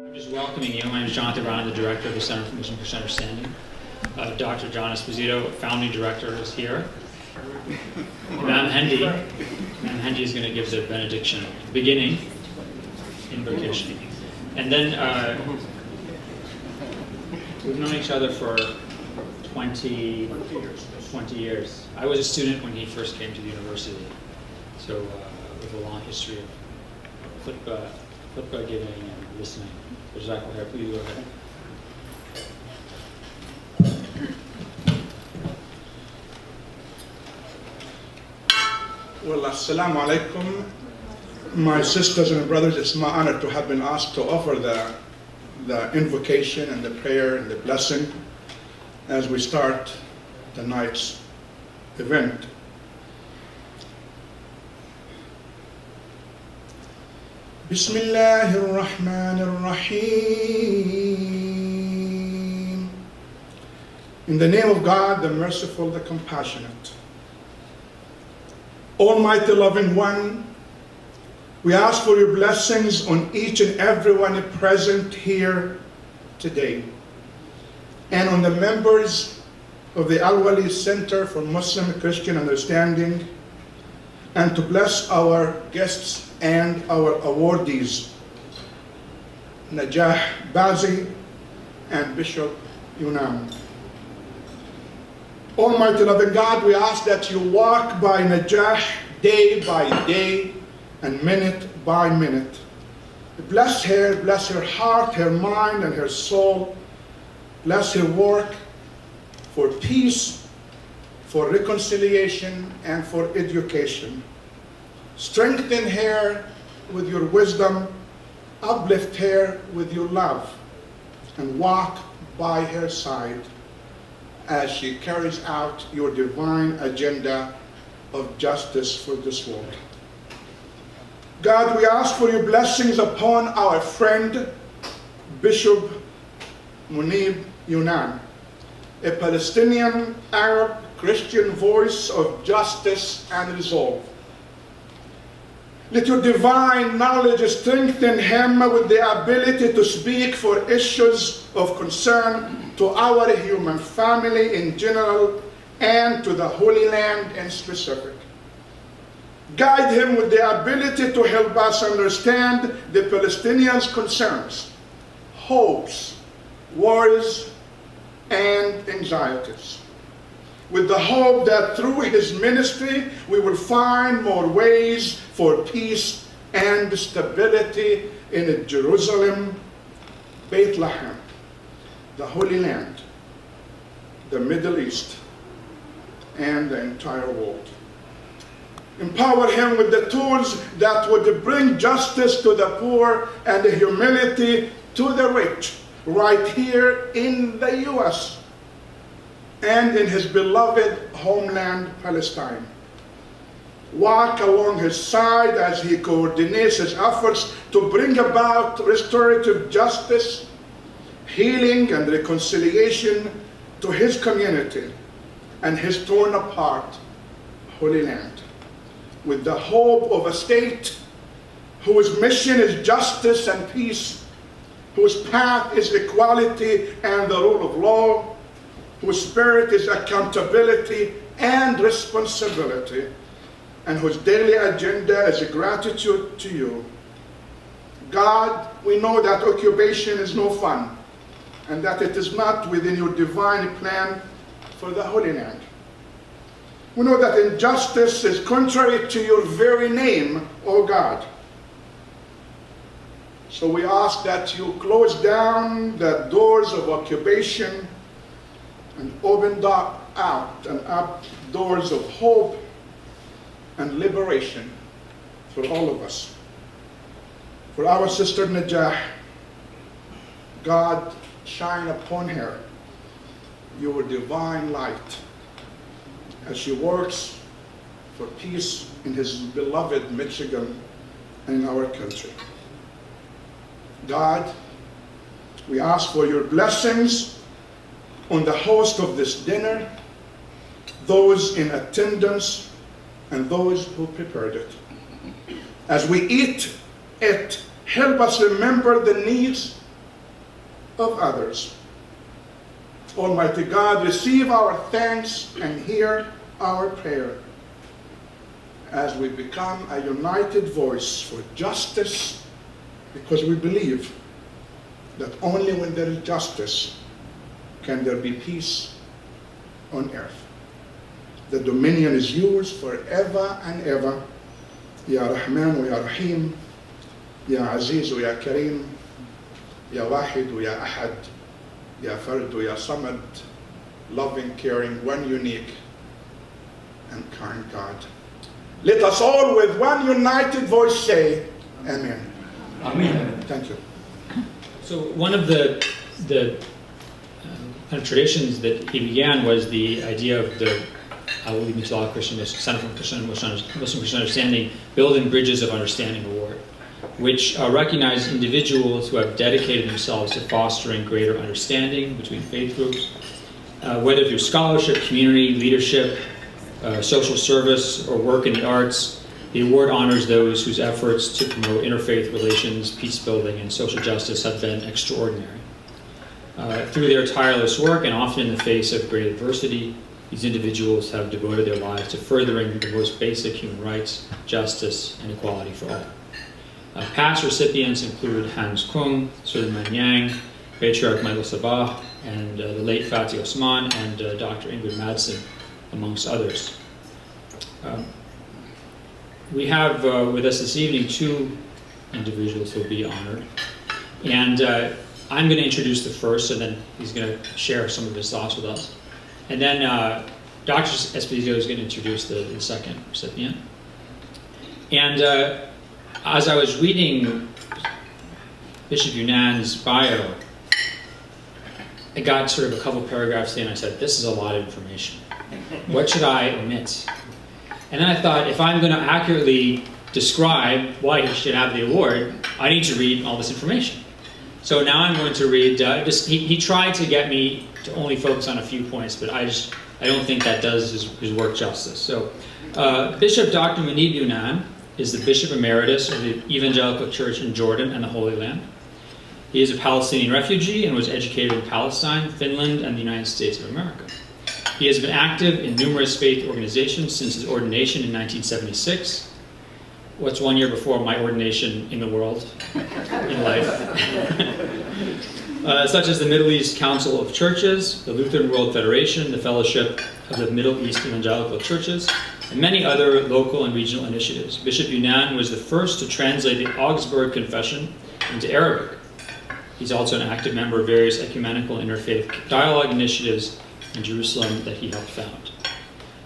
I'm just welcoming you. My name is Jonathan Brown. I'm the director of the Center for Muslim Christian Understanding. Dr. John Esposito, founding director, is here. Imam Hendi is going to give the benediction, beginning invocation. And then we've known each other for 20 years. I was a student when he first came to the university, so with a long history of khutbah giving and listening. Jazakallah, please go ahead. Well, assalamu alaikum. My sisters and brothers, it's my honor to have been asked to offer the invocation and the prayer and the blessing as we start tonight's event. Bismillahir Rahmanir Rahim. In the name of God, the merciful, the compassionate. Almighty loving one, we ask for your blessings on each and everyone present here today, and on the members of the Al-Wali Center for Muslim Christian Understanding, and to bless our guests and our awardees, Najah, Bazzy, and Bishop Younan. Almighty loving God, we ask that you walk by Najah day by day and minute by minute. Bless her heart, her mind, and her soul. Bless her work for peace, for reconciliation, and for education. Strengthen her with your wisdom, uplift her with your love, and walk by her side as she carries out your divine agenda of justice for this world. God, we ask for your blessings upon our friend, Bishop Munib Younan, a Palestinian Arab Christian voice of justice and resolve. Let your divine knowledge strengthen him with the ability to speak for issues of concern to our human family in general and to the Holy Land in specific. Guide him with the ability to help us understand the Palestinians' concerns, hopes, worries, and anxieties, with the hope that through his ministry we will find more ways for peace and stability in Jerusalem, Bethlehem, the Holy Land, the Middle East, and the entire world. Empower him with the tools that would bring justice to the poor and humility to the rich, right here in the U.S. and in his beloved homeland, Palestine. Walk along his side as he coordinates his efforts to bring about restorative justice, healing, and reconciliation to his community and his torn apart Holy Land, with the hope of a state whose mission is justice and peace, whose path is equality and the rule of law, whose spirit is accountability and responsibility, and whose daily agenda is gratitude to you. God, we know that occupation is no fun, and that it is not within your divine plan for the Holy Land. We know that injustice is contrary to your very name, O God. So we ask that you close down the doors of occupation and open out and up doors of hope and liberation for all of us. For our sister Najah, God, shine upon her your divine light as she works for peace in his beloved Michigan and in our country. God, we ask for your blessings on the host of this dinner, those in attendance, and those who prepared it. As we eat it, help us remember the needs of others. Almighty God, receive our thanks and hear our prayer as we become a united voice for justice, because we believe that only when there is justice can there be peace on earth. The dominion is yours forever and ever. Ya Rahman wa Ya Rahim, Ya Aziz wa Ya Kareem, Ya Wahid wa Ya Ahad, Ya Fard wa Ya Samad, loving, caring, one unique and kind God. Let us all with one united voice say, Amen. Amen. Thank you. So one of the kind of traditions that he began was the idea of the Christian Center for Muslim Christian Understanding, Building Bridges of Understanding Award, which recognize individuals who have dedicated themselves to fostering greater understanding between faith groups, whether through scholarship, community, leadership, social service, or work in the arts. The award honors those whose efforts to promote interfaith relations, peace building, and social justice have been extraordinary. Through their tireless work, and often in the face of great adversity, these individuals have devoted their lives to furthering the most basic human rights, justice, and equality for all. Past recipients include Hans Kung, Suleiman Yang, Patriarch Michael Sabah, and the late Fatih Osman, and Dr. Ingrid Madsen, amongst others. We have with us this evening two individuals who will be honored. And I'm going to introduce the first, and then he's going to share some of his thoughts with us. And then Dr. Esposito is going to introduce the second recipient. And as I was reading Bishop Younan's bio, I got sort of a couple paragraphs in, and I said, this is a lot of information. What should I omit? And then I thought, if I'm going to accurately describe why he should have the award, I need to read all this information. So now I'm going to read, he tried to get me to only focus on a few points, but I don't think that does his work justice. So Bishop Dr. Munib Younan is the Bishop Emeritus of the Evangelical Church in Jordan and the Holy Land. He is a Palestinian refugee and was educated in Palestine, Finland, and the United States of America. He has been active in numerous faith organizations since his ordination in 1976. What's 1 year before my ordination in the world, in life. Such as the Middle East Council of Churches, the Lutheran World Federation, the Fellowship of the Middle East Evangelical Churches, and many other local and regional initiatives. Bishop Younan was the first to translate the Augsburg Confession into Arabic. He's also an active member of various ecumenical interfaith dialogue initiatives in Jerusalem that he helped found.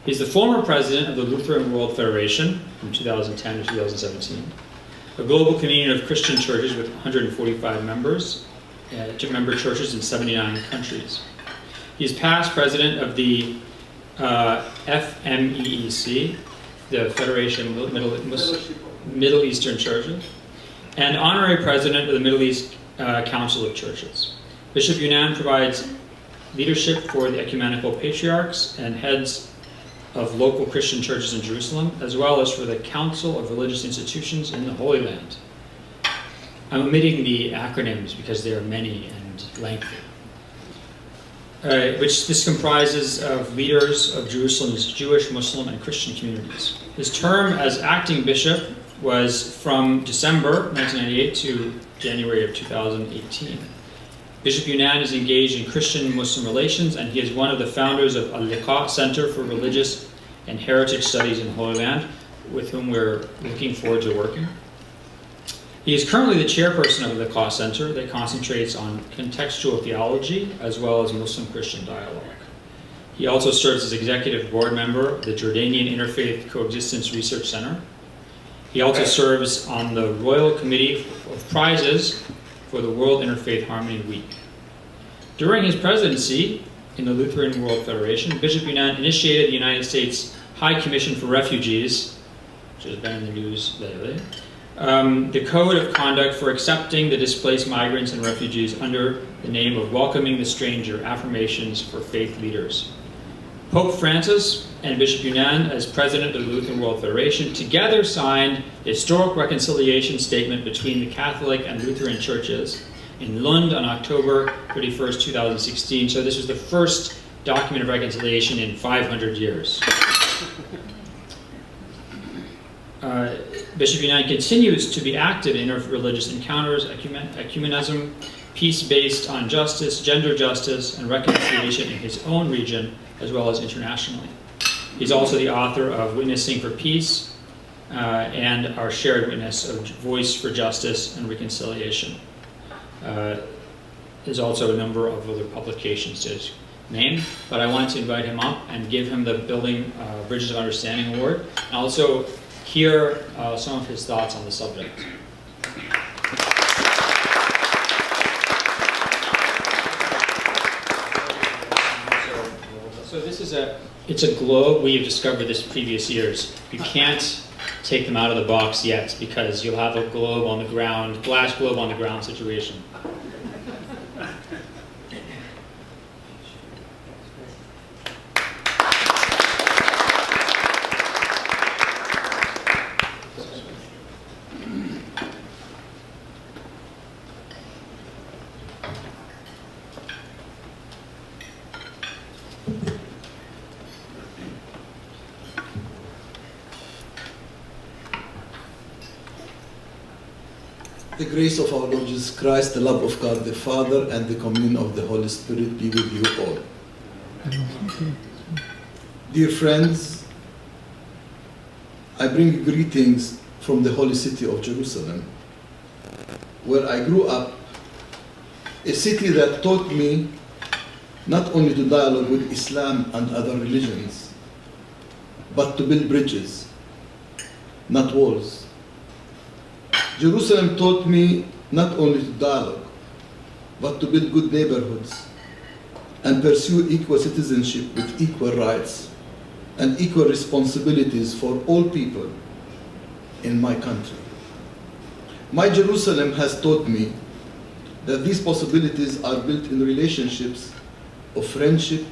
He's the former president of the Lutheran World Federation from 2010 to 2017, a global communion of Christian churches with 145 members, member churches in 79 countries. He's past president of the FMEEC, the Federation of Middle Eastern Churches, and honorary president of the Middle East Council of Churches. Bishop Younan provides leadership for the ecumenical patriarchs and heads of local Christian churches in Jerusalem, as well as for the Council of Religious Institutions in the Holy Land. I'm omitting the acronyms because there are many and lengthy. Which this comprises of leaders of Jerusalem's Jewish, Muslim, and Christian communities. His term as acting bishop was from December 1998 to January of 2018. Bishop Younan is engaged in Christian-Muslim relations, and he is one of the founders of Al-Liqa Center for Religious and Heritage Studies in the Holy Land, with whom we're looking forward to working. He is currently the chairperson of the Liqa Center that concentrates on contextual theology as well as Muslim-Christian dialogue. He also serves as executive board member of the Jordanian Interfaith Coexistence Research Center. He also serves on the Royal Committee of Prizes for the World Interfaith Harmony Week. During his presidency in the Lutheran World Federation, Bishop Younan initiated the United States High Commission for Refugees, which has been in the news lately, the Code of Conduct for Accepting the Displaced Migrants and Refugees under the name of Welcoming the Stranger, Affirmations for Faith Leaders. Pope Francis and Bishop Younan, as president of the Lutheran World Federation, together signed the Historic Reconciliation Statement between the Catholic and Lutheran churches, in Lund on October 31st, 2016. So this was the first document of reconciliation in 500 years. Bishop Younan continues to be active in interreligious encounters, ecumenism, peace based on justice, gender justice, and reconciliation in his own region as well as internationally. He's also the author of Witnessing for Peace and our shared witness of Voice for Justice and Reconciliation. There's also a number of other publications to his name, but I wanted to invite him up and give him the Building Bridges of Understanding Award, and also hear some of his thoughts on the subject. So this is it's a globe. We have discovered this previous years. You can't take them out of the box yet because you'll have a globe on the ground, glass globe on the ground situation. The grace of our Lord Jesus Christ, the love of God the Father, and the communion of the Holy Spirit be with you all. Dear friends, I bring you greetings from the holy city of Jerusalem, where I grew up, a city that taught me not only to dialogue with Islam and other religions, but to build bridges, not walls. Jerusalem taught me not only to dialogue, but to build good neighborhoods and pursue equal citizenship with equal rights and equal responsibilities for all people in my country. My Jerusalem has taught me that these possibilities are built in relationships of friendship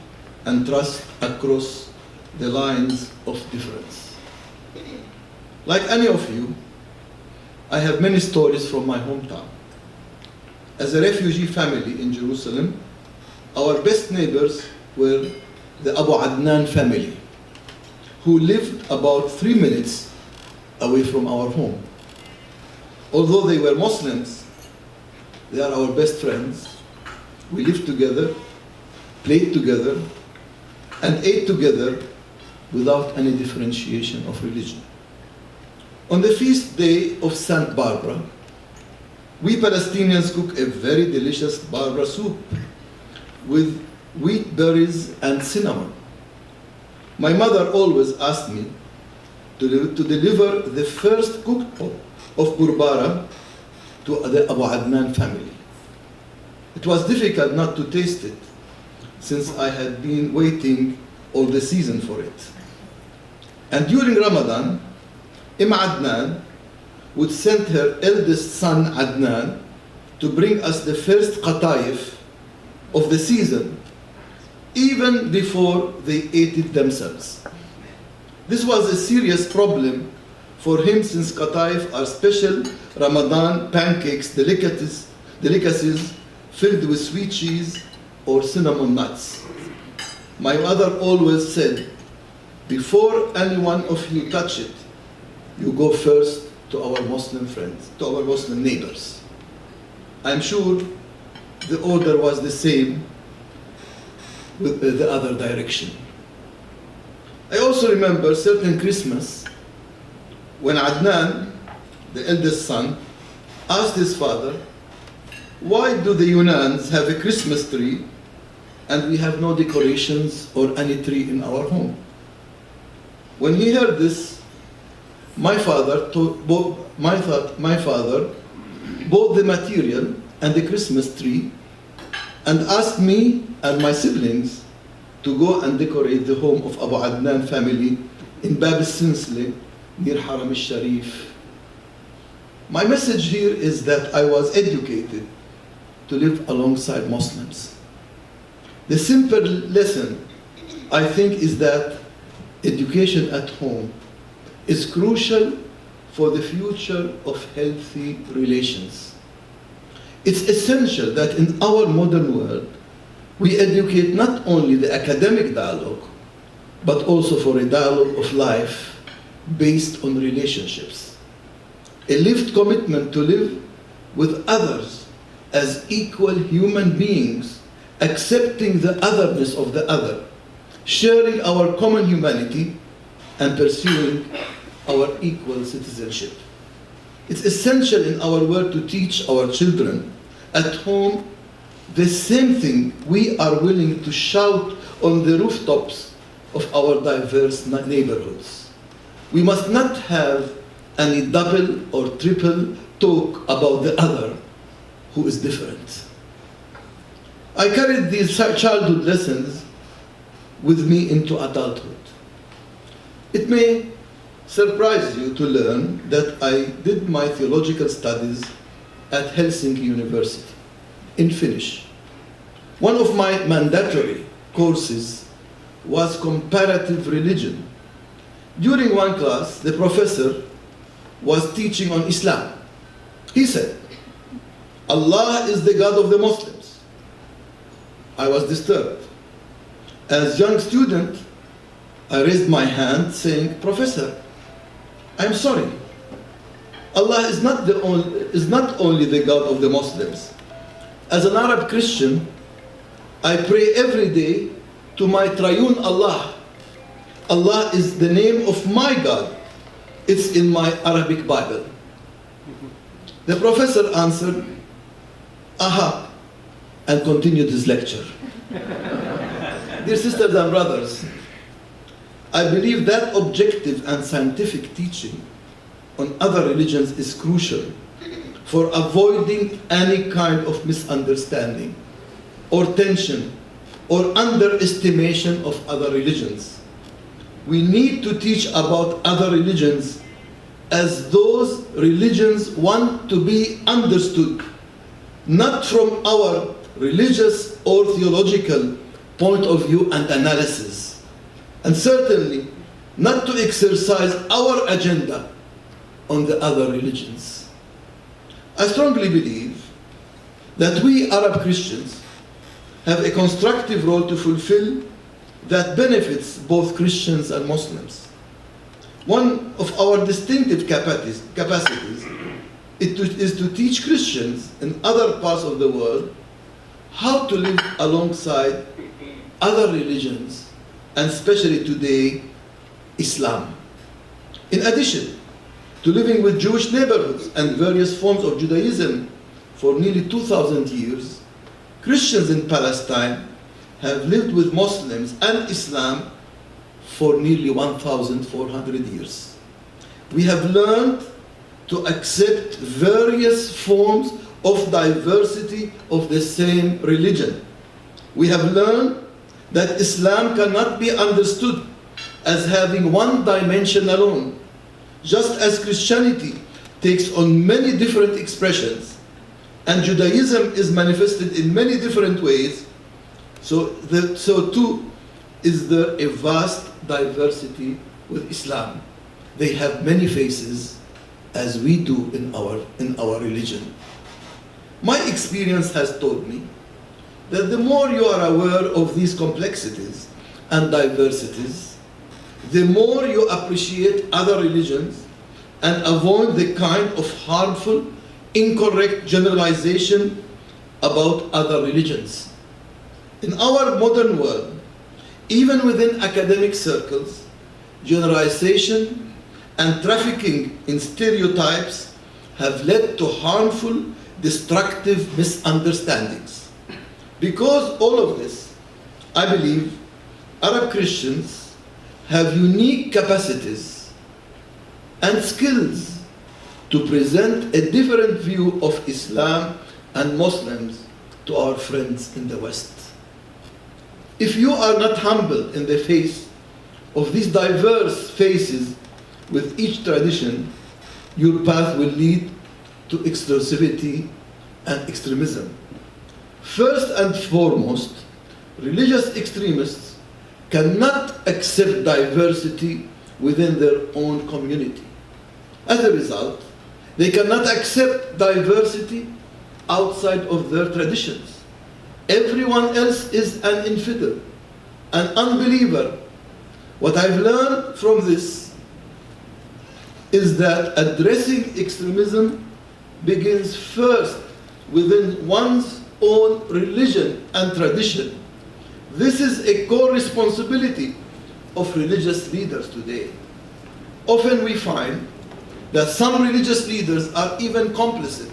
and trust across the lines of difference. Like any of you, I have many stories from my hometown. As a refugee family in Jerusalem, our best neighbors were the Abu Adnan family, who lived about 3 minutes away from our home. Although they were Muslims, they are our best friends. We lived together, played together, and ate together without any differentiation of religion. On the feast day of St. Barbara, we Palestinians cook a very delicious Barbara soup with wheat berries and cinnamon. My mother always asked me to deliver the first cooked pot of Burbara to the Abu Adnan family. It was difficult not to taste it, since I had been waiting all the season for it. And during Ramadan, Adnan would send her eldest son Adnan to bring us the first qataif of the season, even before they ate it themselves. This was a serious problem for him, since qataif are special Ramadan pancakes, delicacies filled with sweet cheese or cinnamon nuts. My mother always said, before any one of you touch it, you go first to our Muslim friends, to our Muslim neighbors. I'm sure the order was the same with the other direction. I also remember certain Christmas when Adnan, the eldest son, asked his father, why do the Younans have a Christmas tree and we have no decorations or any tree in our home? When he heard this, my father bought the material and the Christmas tree and asked me and my siblings to go and decorate the home of Abu Adnan family in Bab al-Sinsle near Haram al-Sharif. My message here is that I was educated to live alongside Muslims. The simple lesson, I think, is that education at home is crucial for the future of healthy relations. It's essential that in our modern world, we educate not only the academic dialogue, but also for a dialogue of life based on relationships. A lived commitment to live with others as equal human beings, accepting the otherness of the other, sharing our common humanity, and pursuing our equal citizenship. It's essential in our work to teach our children at home the same thing we are willing to shout on the rooftops of our diverse neighborhoods. We must not have any double or triple talk about the other who is different. I carried these childhood lessons with me into adulthood. It may surprise you to learn that I did my theological studies at Helsinki University in Finnish. One of my mandatory courses was comparative religion. During one class, the professor was teaching on Islam. He said, Allah is the God of the Muslims. I was disturbed. As a young student, I raised my hand saying, Professor, I'm sorry. Allah is not only the God of the Muslims. As an Arab Christian, I pray every day to my triune Allah. Allah is the name of my God. It's in my Arabic Bible. The professor answered, aha, and continued his lecture. Dear sisters and brothers, I believe that objective and scientific teaching on other religions is crucial for avoiding any kind of misunderstanding or tension or underestimation of other religions. We need to teach about other religions as those religions want to be understood, not from our religious or theological point of view and analysis, and certainly not to exercise our agenda on the other religions. I strongly believe that we Arab Christians have a constructive role to fulfill that benefits both Christians and Muslims. One of our distinctive capacities is to teach Christians in other parts of the world how to live alongside other religions, and especially today, Islam. In addition to living with Jewish neighborhoods and various forms of Judaism for nearly 2,000 years, Christians in Palestine have lived with Muslims and Islam for nearly 1,400 years. We have learned to accept various forms of diversity of the same religion. We have learned that Islam cannot be understood as having one dimension alone, just as Christianity takes on many different expressions and Judaism is manifested in many different ways, so too is there a vast diversity with Islam. They have many faces as we do in our religion. My experience has taught me that the more you are aware of these complexities and diversities, the more you appreciate other religions and avoid the kind of harmful, incorrect generalization about other religions. In our modern world, even within academic circles, generalization and trafficking in stereotypes have led to harmful, destructive misunderstandings. Because all of this, I believe Arab Christians have unique capacities and skills to present a different view of Islam and Muslims to our friends in the West. If you are not humble in the face of these diverse faces with each tradition, your path will lead to exclusivity and extremism. First and foremost, religious extremists cannot accept diversity within their own community. As a result, they cannot accept diversity outside of their traditions. Everyone else is an infidel, an unbeliever. What I've learned from this is that addressing extremism begins first within one's own religion and tradition. This is a core responsibility of religious leaders today. Often we find that some religious leaders are even complicit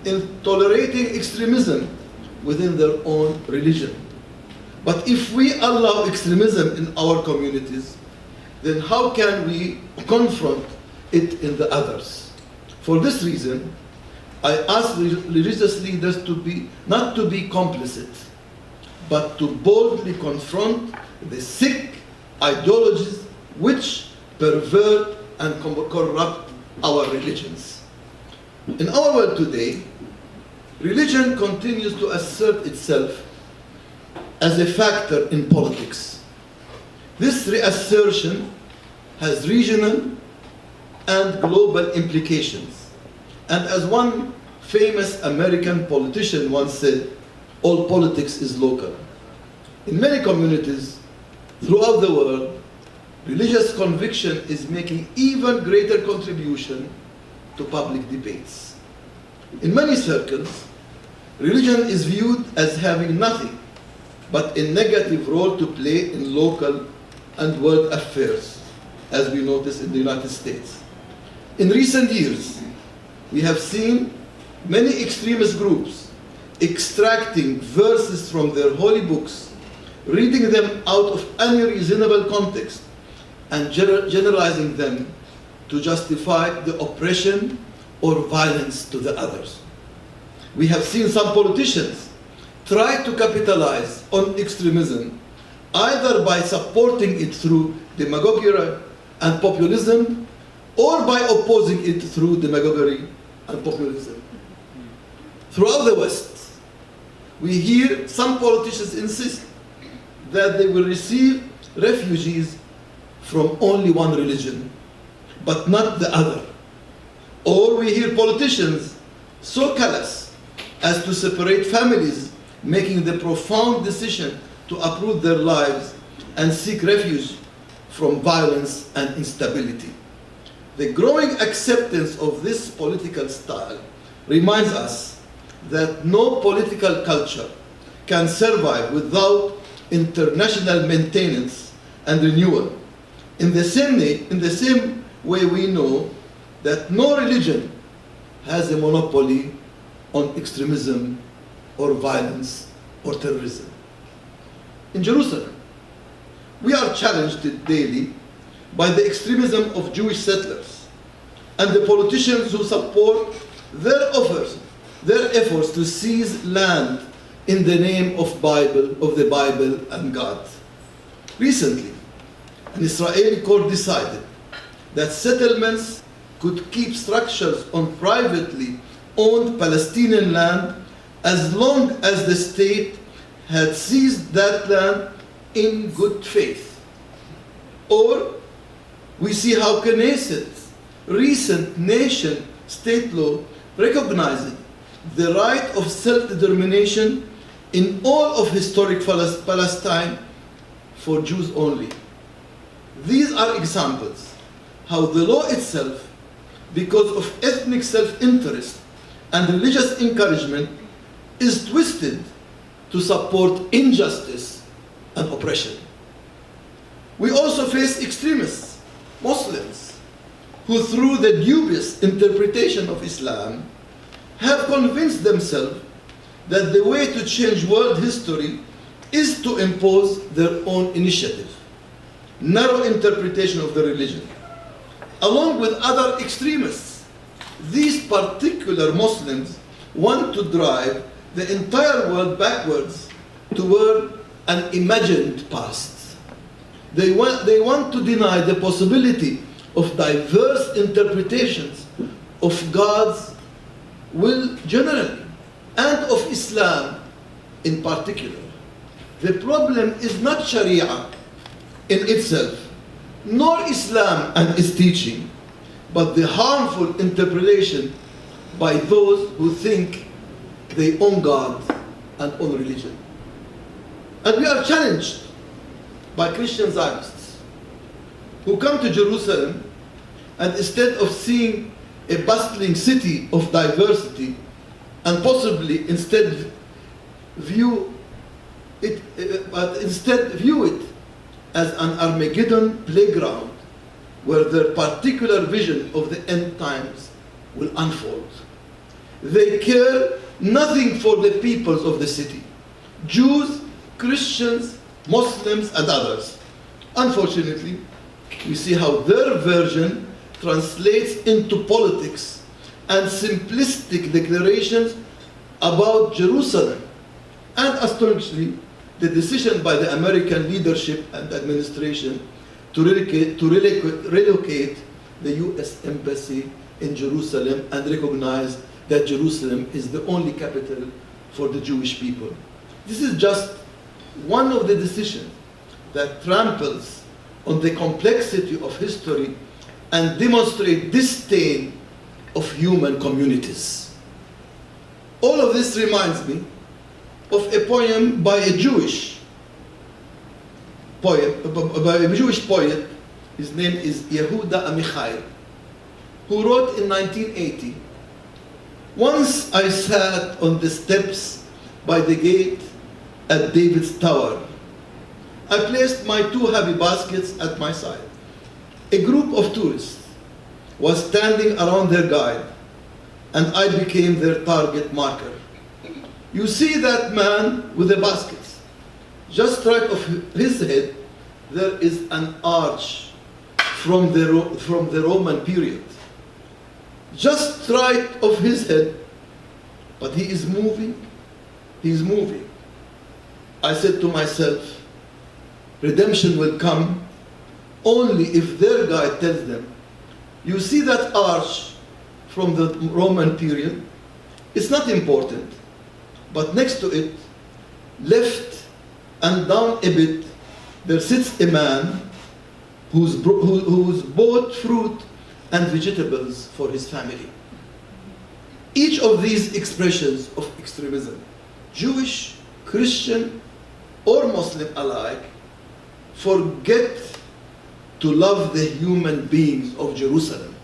in tolerating extremism within their own religion. But if we allow extremism in our communities, then how can we confront it in the others? For this reason, I ask religious leaders not to be complicit, but to boldly confront the sick ideologies which pervert and corrupt our religions. In our world today, religion continues to assert itself as a factor in politics. This reassertion has regional and global implications. And as one famous American politician once said, all politics is local. In many communities throughout the world, religious conviction is making even greater contribution to public debates. In many circles, religion is viewed as having nothing but a negative role to play in local and world affairs, as we notice in the United States. In recent years, we have seen many extremist groups extracting verses from their holy books, reading them out of any reasonable context, and generalizing them to justify the oppression or violence to the others. We have seen some politicians try to capitalize on extremism either by supporting it through demagoguery and populism, or by opposing it through demagoguery and populism. Throughout the West, we hear some politicians insist that they will receive refugees from only one religion, but not the other. Or we hear politicians so callous as to separate families, making the profound decision to uproot their lives and seek refuge from violence and instability. The growing acceptance of this political style reminds us that no political culture can survive without international maintenance and renewal. In the same way we know that no religion has a monopoly on extremism or violence or terrorism. In Jerusalem, we are challenged daily by the extremism of Jewish settlers and the politicians who support their efforts to seize land in the name of the Bible and God. Recently, an Israeli court decided that settlements could keep structures on privately owned Palestinian land as long as the state had seized that land in good faith. Or we see how Knesset's recent nation-state law recognized the right of self-determination in all of historic Palestine for Jews only. These are examples how the law itself, because of ethnic self-interest and religious encouragement, is twisted to support injustice and oppression. We also face extremists, Muslims, who through the dubious interpretation of Islam have convinced themselves that the way to change world history is to impose their own initiative, narrow interpretation of the religion. Along with other extremists, these particular Muslims want to drive the entire world backwards toward an imagined past. They want to deny the possibility of diverse interpretations of God's will generally, and of Islam in particular. The problem is not Sharia in itself, nor Islam and its teaching, but the harmful interpretation by those who think they own God and own religion. And we are challenged by Christian Zionists who come to Jerusalem and instead of seeing a bustling city of diversity and possibly instead view it as an Armageddon playground where their particular vision of the end times will unfold. They care nothing for the peoples of the city, Jews, Christians, Muslims, and others. Unfortunately, we see how their version translates into politics and simplistic declarations about Jerusalem. And astonishingly, the decision by the American leadership and administration to relocate the US Embassy in Jerusalem and recognize that Jerusalem is the only capital for the Jewish people. This is just one of the decisions that tramples on the complexity of history and demonstrate disdain of human communities. All of this reminds me of a poem by a Jewish poet. His name is Yehuda Amichai, who wrote in 1980, "Once I sat on the steps by the gate at David's tower. I placed my 2 heavy baskets at my side. A group of tourists was standing around their guide, and I became their target marker. You see that man with the baskets? Just right of his head, there is an arch from the Roman period. Just right of his head, but he is moving. I said to myself, redemption will come only if their guide tells them, you see that arch from the Roman period? It's not important, but next to it, left and down a bit, there sits a man who's bought fruit and vegetables for his family." Each of these expressions of extremism, Jewish, Christian, or Muslim alike, forget to love the human beings of Jerusalem.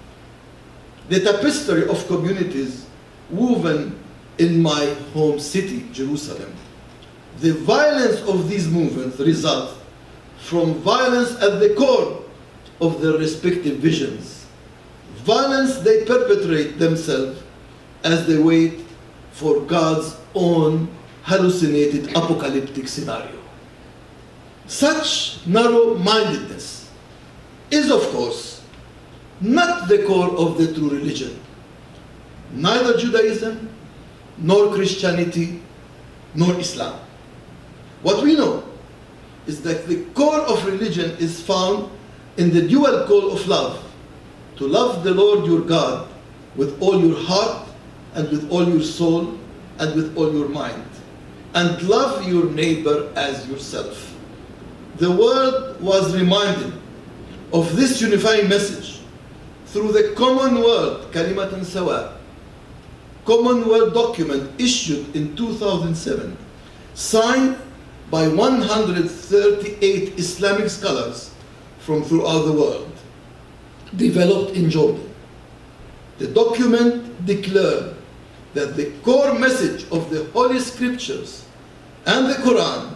The tapestry of communities woven in my home city, Jerusalem. The violence of these movements results from violence at the core of their respective visions. Violence they perpetrate themselves as they wait for God's own hallucinated apocalyptic scenario. Such narrow-mindedness is, of course, not the core of the true religion. Neither Judaism, nor Christianity, nor Islam. What we know is that the core of religion is found in the dual call of love, to love the Lord your God with all your heart and with all your soul and with all your mind, and love your neighbor as yourself. The world was reminded of this unifying message through the Commonwealth, Kalimatan Sawa, Commonwealth document issued in 2007, signed by 138 Islamic scholars from throughout the world, developed in Jordan. The document declared that the core message of the Holy Scriptures and the Quran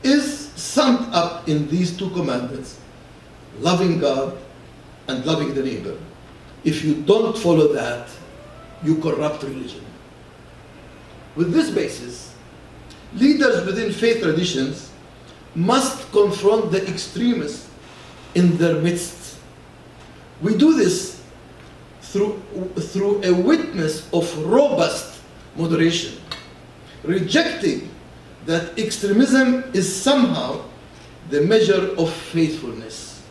is summed up in these 2 commandments: loving God and loving the neighbor. If you don't follow that, you corrupt religion. With this basis, leaders within faith traditions must confront the extremists in their midst. We do this through a witness of robust moderation, rejecting that extremism is somehow the measure of faithfulness.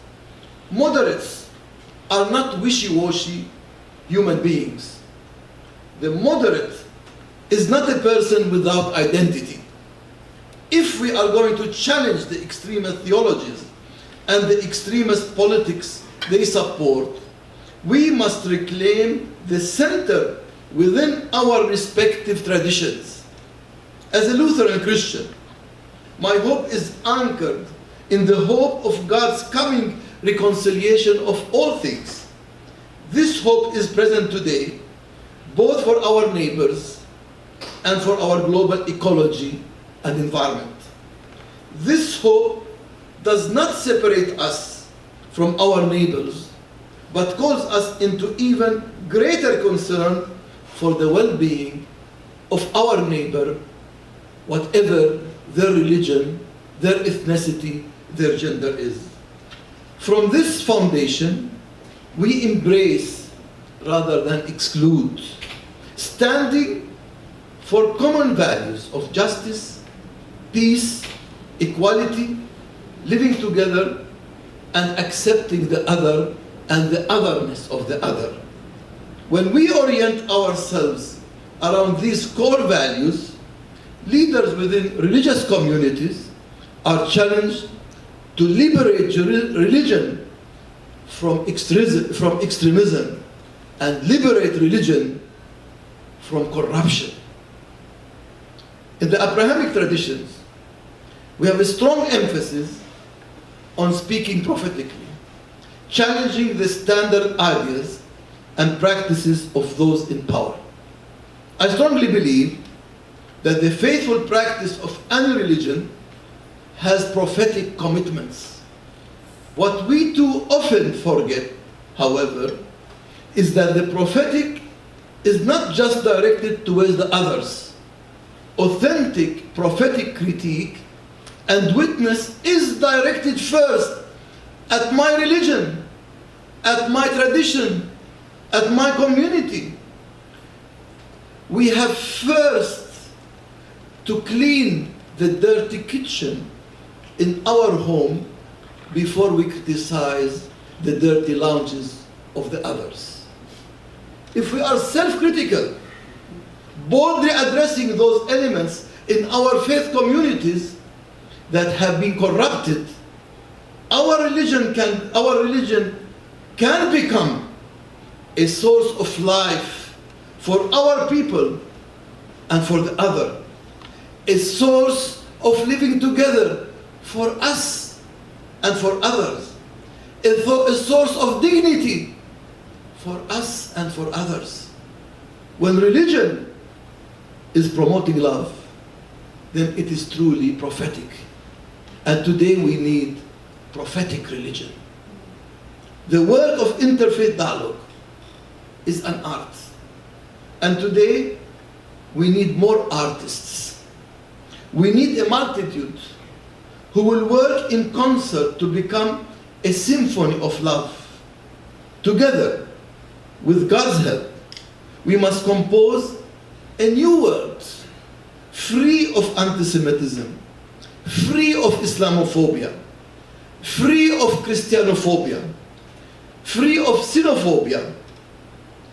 Moderates are not wishy-washy human beings. The moderate is not a person without identity. If we are going to challenge the extremist theologies and the extremist politics they support, we must reclaim the center within our respective traditions. As a Lutheran Christian, my hope is anchored in the hope of God's coming reconciliation of all things. This hope is present today, both for our neighbors and for our global ecology and environment. This hope does not separate us from our neighbors, but calls us into even greater concern for the well-being of our neighbor, whatever their religion, their ethnicity, their gender is. From this foundation, we embrace rather than exclude, standing for common values of justice, peace, equality, living together, and accepting the other and the otherness of the other. When we orient ourselves around these core values, leaders within religious communities are challenged to liberate religion from extremism and liberate religion from corruption. In the Abrahamic traditions, we have a strong emphasis on speaking prophetically, challenging the standard ideas and practices of those in power. I strongly believe that the faithful practice of any religion has prophetic commitments. What we too often forget, however, is that the prophetic is not just directed towards the others. Authentic prophetic critique and witness is directed first at my religion, at my tradition, at my community. We have first to clean the dirty kitchen in our home before we criticize the dirty lounges of the others. If we are self-critical, boldly addressing those elements in our faith communities that have been corrupted, our religion can become a source of life for our people and for the other, a source of living together for us and for others, a source of dignity for us and for others. When religion is promoting love, then it is truly prophetic. And today we need prophetic religion. The work of interfaith dialogue is an art. And today we need more artists. We need a multitude who will work in concert to become a symphony of love. Together, with God's help, we must compose a new world, free of anti-Semitism, free of Islamophobia, free of Christianophobia, free of xenophobia,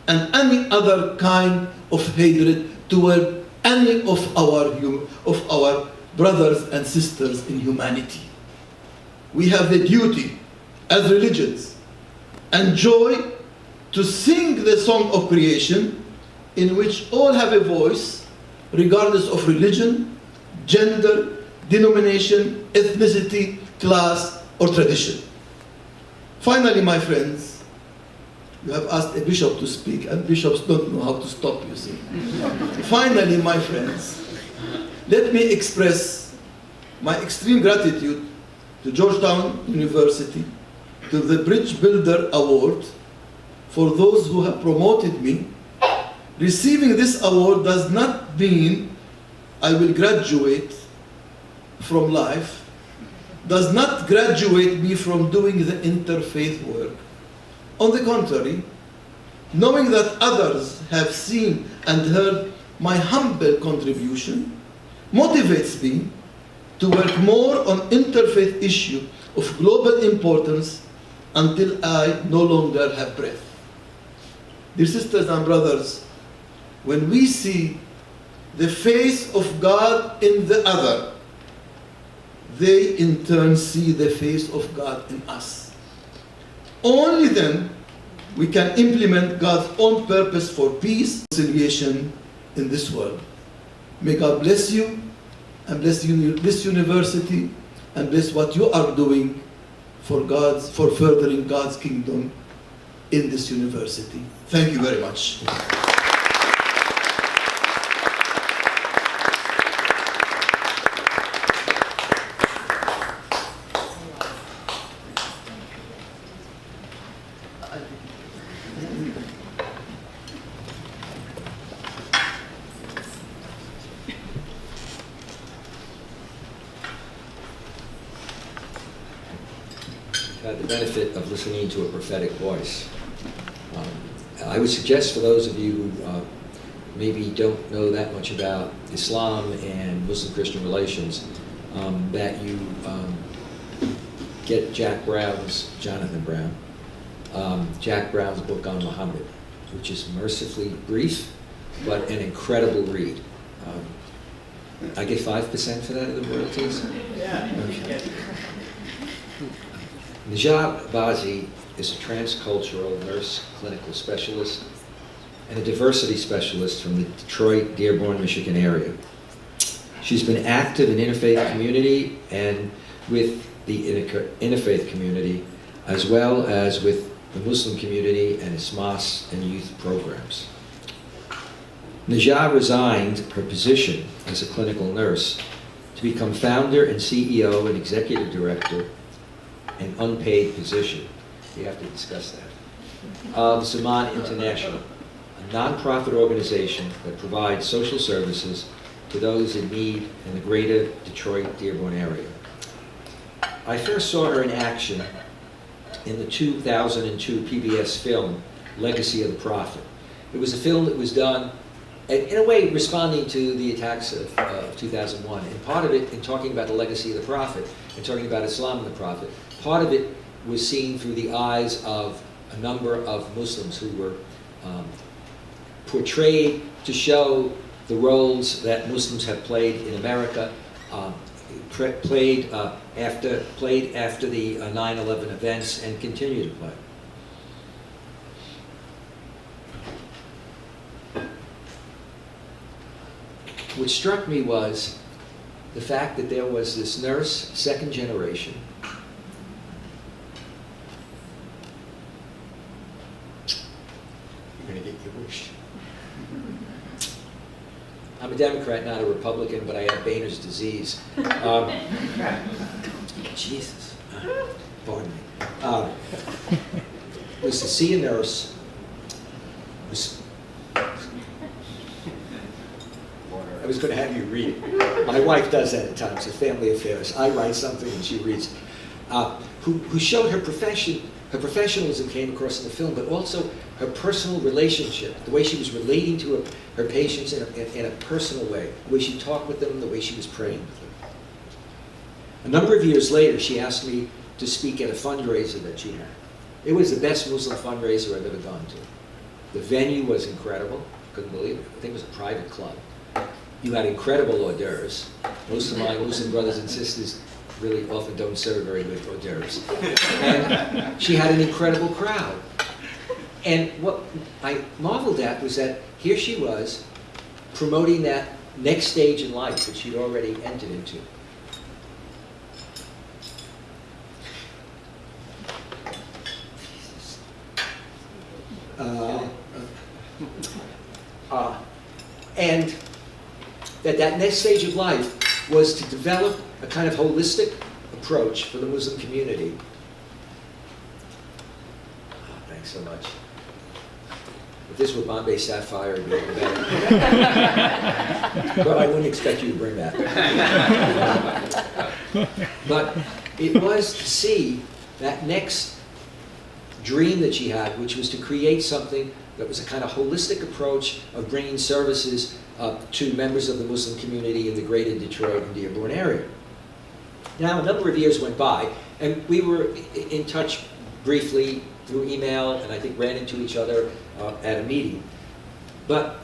and any other kind of hatred toward any of our brothers and sisters in humanity. We have the duty as religions and joy to sing the song of creation in which all have a voice, regardless of religion, gender, denomination, ethnicity, class, or tradition. Finally, my friends, you have asked a bishop to speak, and bishops don't know how to stop, you see. Finally, my friends, let me express my extreme gratitude to Georgetown University, to the Bridge Builder Award, for those who have promoted me. Receiving this award does not mean I will graduate from life, does not graduate me from doing the interfaith work. On the contrary, knowing that others have seen and heard my humble contribution motivates me to work more on interfaith issue of global importance until I no longer have breath. Dear sisters and brothers, when we see the face of God in the other, they in turn see the face of God in us. Only then we can implement God's own purpose for peace and reconciliation in this world. May God bless you and bless this university and bless what you are doing for furthering God's kingdom in this university. Thank you very much. Had the benefit of listening to a prophetic voice. I would suggest for those of you who maybe don't know that much about Islam and Muslim-Christian relations, that you get Jonathan Brown, Jack Brown's book on Muhammad, which is mercifully brief, but an incredible read. I get 5% for that of the royalties? Yeah. Okay. Najah Bazzy is a transcultural nurse clinical specialist and a diversity specialist from the Detroit, Dearborn, Michigan area. She's been active in interfaith community and with the interfaith community, as well as with the Muslim community and its mosque and youth programs. Najah resigned her position as a clinical nurse to become founder and CEO and executive director, an unpaid position, we have to discuss that, of Zaman International, a nonprofit organization that provides social services to those in need in the greater Detroit, Dearborn area. I first saw her in action in the 2002 PBS film, Legacy of the Prophet. It was a film that was done, in a way, responding to the attacks of 2001. And part of it, in talking about the legacy of the Prophet, and talking about Islam and the Prophet, part of it was seen through the eyes of a number of Muslims who were portrayed to show the roles that Muslims have played in America, played after the 9/11 events, and continue to play. What struck me was the fact that there was this nurse, second generation, you're going to get your wish. I'm a Democrat, not a Republican, but I have Boehner's disease. Jesus, pardon me. Was to see a nurse. I was going to have you read it. My wife does that at times, it's family affairs. I write something and she reads it. Who showed her professionalism came across in the film, but also her personal relationship, the way she was relating to her patients in a personal way, the way she talked with them, the way she was praying with them. A number of years later, she asked me to speak at a fundraiser that she had. It was the best Muslim fundraiser I've ever gone to. The venue was incredible, couldn't believe it. I think it was a private club. You had incredible hors d'oeuvres. Most of my Muslim brothers and sisters really often don't serve very good hors d'oeuvres. And she had an incredible crowd. And what I marveled at was that here she was promoting that next stage in life that she'd already entered into. And that next stage of life was to develop a kind of holistic approach for the Muslim community. Oh, thanks so much. If this were Bombay Sapphire, it'd be even better. But I wouldn't expect you to bring that. But it was to see that next dream that she had, which was to create something that was a kind of holistic approach of bringing services to members of the Muslim community in the greater Detroit and Dearborn area. Now, a number of years went by, and we were in touch briefly through email, and I think ran into each other at a meeting. But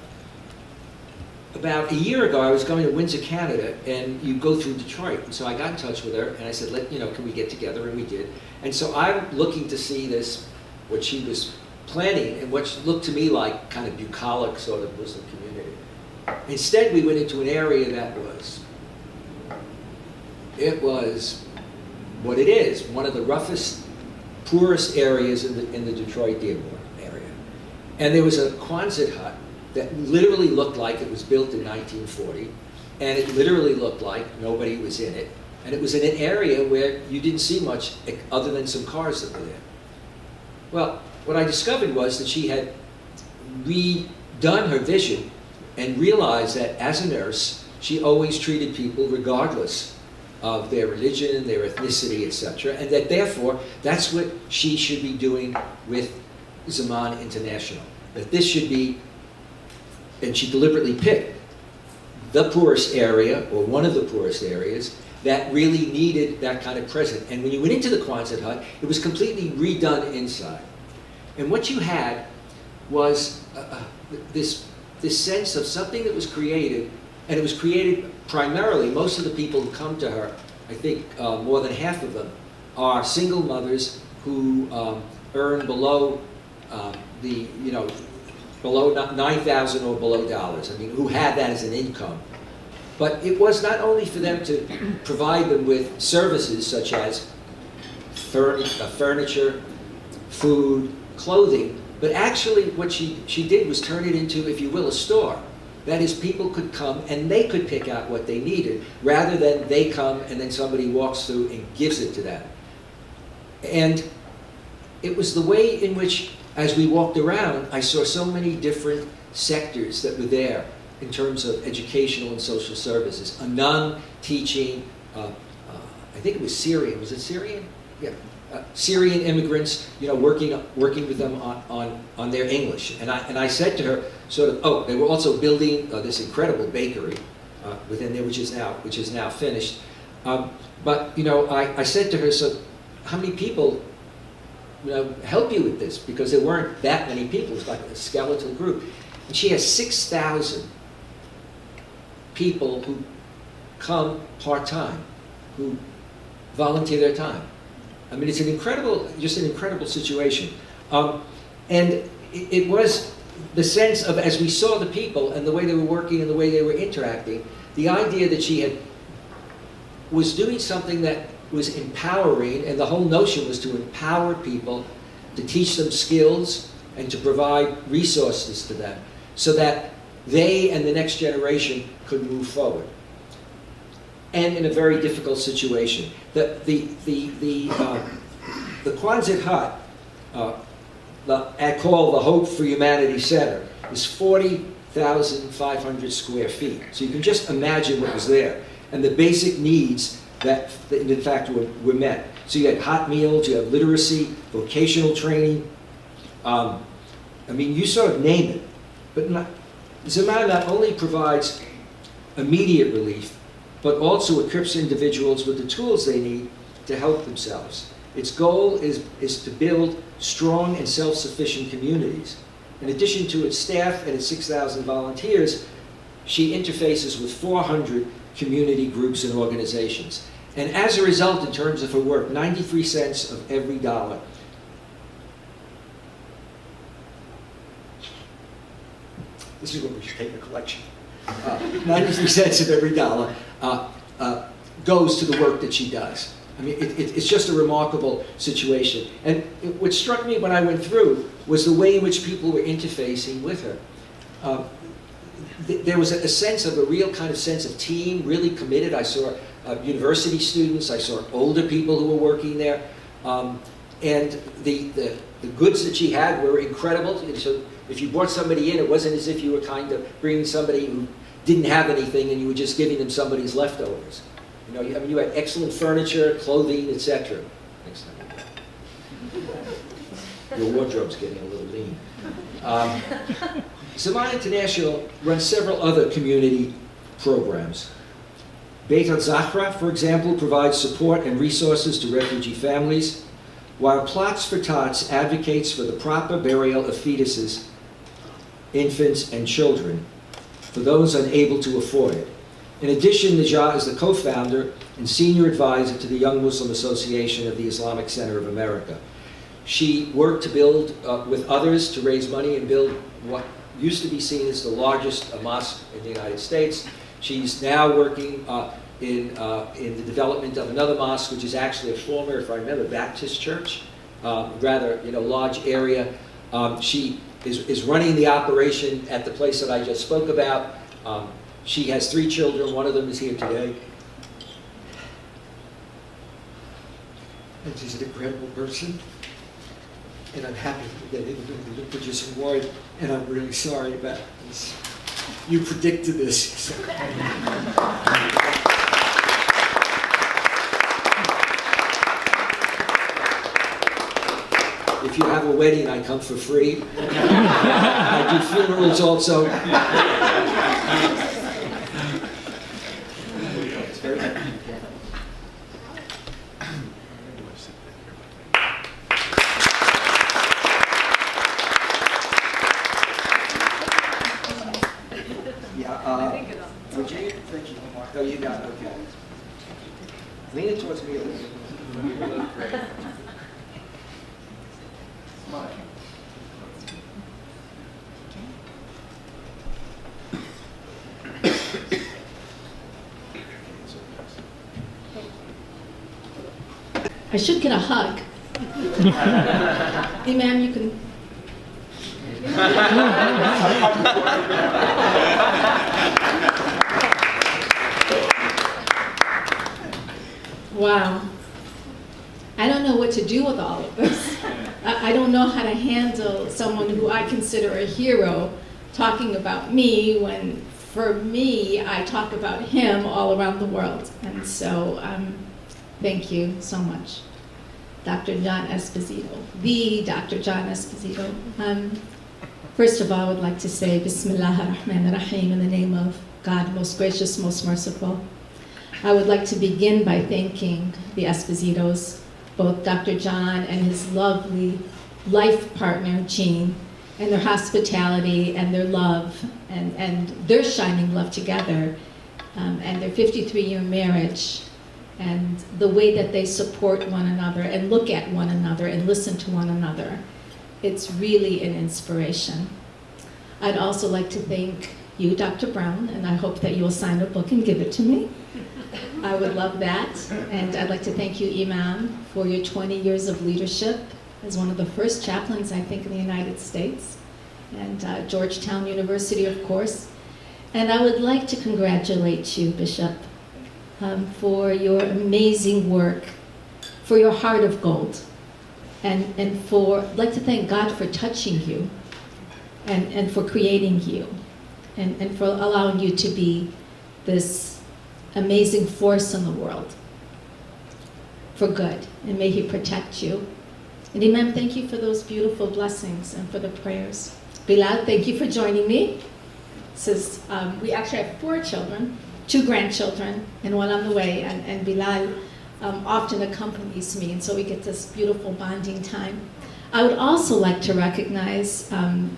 about a year ago, I was going to Windsor, Canada, and you go through Detroit. And so I got in touch with her, and I said, can we get together? And we did. And so I'm looking to see this, what she was planning in what looked to me like kind of bucolic sort of Muslim community. Instead, we went into an area that was what it is, one of the roughest, poorest areas in the Detroit Dearborn area. And there was a Quonset hut that literally looked like it was built in 1940, and it literally looked like nobody was in it. And it was in an area where you didn't see much other than some cars that were there. Well, what I discovered was that she had redone her vision and realized that as a nurse, she always treated people regardless of their religion, their ethnicity, etc., and that therefore, that's what she should be doing with Zaman International. That this should be, and she deliberately picked the poorest area, or one of the poorest areas, that really needed that kind of presence. And when you went into the Quonset hut, it was completely redone inside. And what you had was this sense of something that was created, and it was created primarily, most of the people who come to her, I think more than half of them, are single mothers who earn below below $9,000 or below dollars. I mean, who had that as an income. But it was not only for them to provide them with services such as furniture, food, clothing, but actually what she did was turn it into, if you will, a store. That is, people could come and they could pick out what they needed, rather than they come and then somebody walks through and gives it to them. And it was the way in which, as we walked around, I saw so many different sectors that were there in terms of educational and social services. A nun teaching, I think it was Syrian. Was it Syrian? Yeah. Syrian immigrants, working with them on their English. And I said to her, they were also building this incredible bakery within there, which is now finished. But I said to her, so how many people help you with this? Because there weren't that many people. It was like a skeletal group. And she has 6,000 people who come part-time, who volunteer their time. I mean, it's just an incredible situation. And it was the sense of, as we saw the people and the way they were working and the way they were interacting, the idea that she was doing something that was empowering, and the whole notion was to empower people, to teach them skills, and to provide resources to them, so that they and the next generation could move forward. And in a very difficult situation. The Quonset hut, called the Hope for Humanity Center, is 40,500 square feet. So you can just imagine what was there, and the basic needs that in fact were met. So you had hot meals, you have literacy, vocational training. I mean, you sort of name it. But Zaman not only provides immediate relief, but also equips individuals with the tools they need to help themselves. Its goal is to build strong and self-sufficient communities. In addition to its staff and its 6,000 volunteers, she interfaces with 400 community groups and organizations. And as a result, in terms of her work, 93 cents of every dollar. This is what we should take a collection. 93 cents of every dollar goes to the work that she does. I mean, it's just a remarkable situation. And what struck me when I went through was the way in which people were interfacing with her. There was a sense of a real kind of sense of team, really committed. I saw university students, I saw older people who were working there. And the goods that she had were incredible. So if you brought somebody in, it wasn't as if you were kind of bringing somebody who didn't have anything and you were just giving them somebody's leftovers. I mean, you had excellent furniture, clothing, etc. Next time. Your wardrobe's getting a little lean. Zaman International runs several other community programs. Beit al-Zahra, for example, provides support and resources to refugee families, while Plots for Tots advocates for the proper burial of fetuses, infants, and children for those unable to afford it. In addition, Najah is the co-founder and senior advisor to the Young Muslim Association of the Islamic Center of America. She worked to build with others to raise money and build what used to be seen as the largest mosque in the United States. She's now working in the development of another mosque, which is actually a former, if I remember, Baptist church, rather large area. She is running the operation at the place that I just spoke about. She has 3 children. One of them is here today. And she's an incredible person. And I'm happy that they put you some word, and I'm really sorry about this. You predicted this. If you have a wedding, I come for free. I do funerals also. It's very would you? Thank you. Oh, you got it. Okay. Lean it towards me a little bit. You look great. I should get a hug. Imam, you can. Wow. I don't know what to do with all of this. I don't know how to handle someone who I consider a hero talking about me when, for me, I talk about him all around the world. And so, thank you so much. Dr. John Esposito, the Dr. John Esposito. First of all, I would like to say Bismillah ar-Rahman ar-Rahim, in the name of God, most gracious, most merciful. I would like to begin by thanking the Espositos, both Dr. John and his lovely life partner, Jean, and their hospitality and their love and their shining love together, and their 53-year marriage, and the way that they support one another and look at one another and listen to one another. It's really an inspiration. I'd also like to thank you, Dr. Brown, and I hope that you'll sign a book and give it to me. I would love that. And I'd like to thank you, Imam, for your 20 years of leadership as one of the first chaplains, I think, in the United States, and Georgetown University, of course. And I would like to congratulate you, Bishop, for your amazing work, for your heart of gold, and I'd like to thank God for touching you, and for creating you, and for allowing you to be this amazing force in the world for good, and may He protect you. And Imam, thank you for those beautiful blessings and for the prayers. Bilal, thank you for joining me. We actually have 4 children, 2 grandchildren, and 1 on the way, and Bilal often accompanies me, and so we get this beautiful bonding time. I would also like to recognize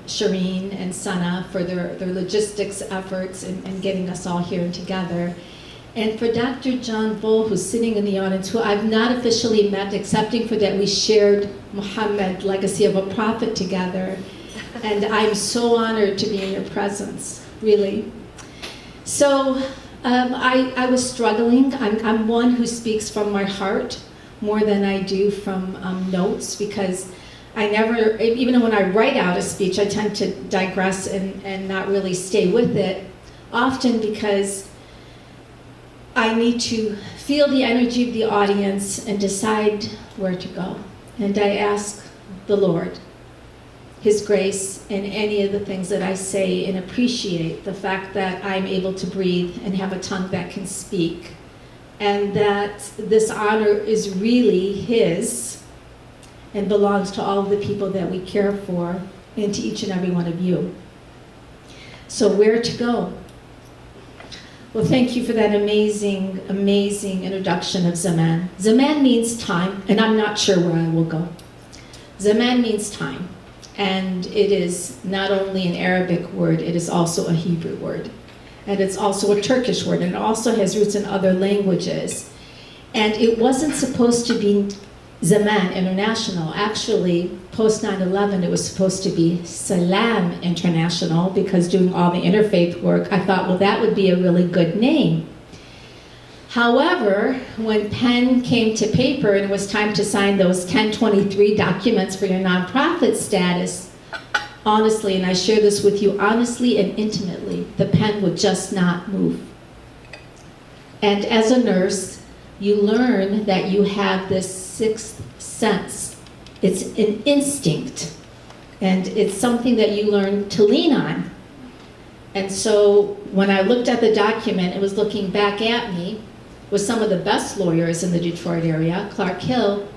Shireen and Sana for their logistics efforts in getting us all here together. And for Dr. John Bull, who's sitting in the audience, who I've not officially met, excepting for that we shared Muhammad, legacy of a prophet, together. And I'm so honored to be in your presence, really. So I was struggling. I'm one who speaks from my heart more than I do from notes, because I never, even when I write out a speech, I tend to digress and not really stay with it, often because I need to feel the energy of the audience and decide where to go. And I ask the Lord His grace in any of the things that I say, and appreciate the fact that I'm able to breathe and have a tongue that can speak, and that this honor is really His and belongs to all of the people that we care for, and to each and every one of you. So where to go? Well, thank you for that amazing, amazing introduction of Zaman. Zaman means time, and I'm not sure where I will go. Zaman means time, and it is not only an Arabic word, it is also a Hebrew word. And it's also a Turkish word, and it also has roots in other languages. And it wasn't supposed to be Zaman International. Actually, post 9/11, it was supposed to be Salam International, because doing all the interfaith work, I thought, well, that would be a really good name. However, when pen came to paper and it was time to sign those 1023 documents for your nonprofit status, honestly, and I share this with you honestly and intimately, the pen would just not move. And as a nurse, you learn that you have this sixth sense. It's an instinct, and it's something that you learn to lean on. And so when I looked at the document, it was looking back at me with some of the best lawyers in the Detroit area, Clark Hill.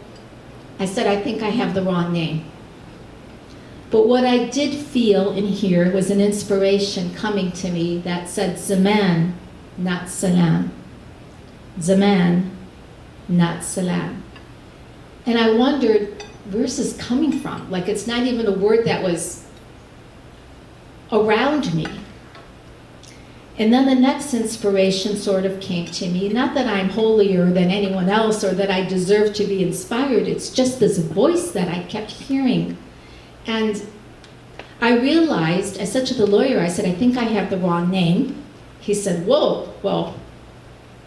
I said, I think I have the wrong name. But what I did feel and hear was an inspiration coming to me that said Zaman, not Salam. Zaman, not Salam. And I wondered, where's this coming from? Like, it's not even a word that was around me. And then the next inspiration sort of came to me. Not that I'm holier than anyone else or that I deserve to be inspired. It's just this voice that I kept hearing. And I realized, I said to the lawyer, I said, I think I have the wrong name. He said, whoa, well,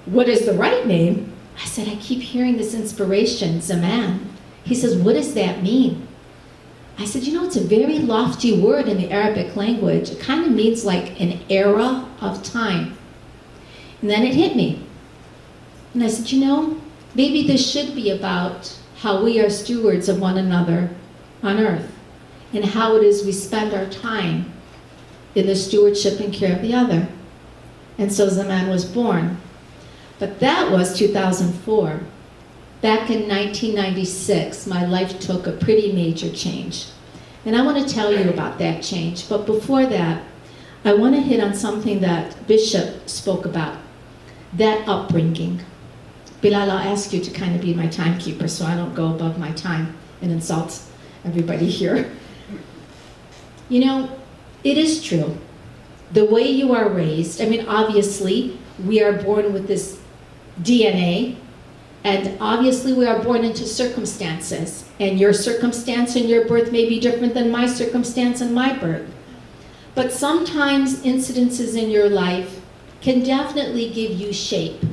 what is the right name? I said, I keep hearing this inspiration, Zaman. He says, what does that mean? I said, you know, it's a very lofty word in the Arabic language. It kind of means like an era of time. And then it hit me. And I said, you know, maybe this should be about how we are stewards of one another on earth and how it is we spend our time in the stewardship and care of the other. And so Zaman was born. But that was 2004. Back in 1996, my life took a pretty major change. And I want to tell you about that change. But before that, I want to hit on something that Bishop spoke about, that upbringing. Bilal, I'll ask you to kind of be my timekeeper so I don't go above my time and insult everybody here. You know, it is true. The way you are raised, I mean, obviously, we are born with this DNA, and obviously we are born into circumstances, and your circumstance and your birth may be different than my circumstance and my birth. But sometimes incidences in your life can definitely give you shape.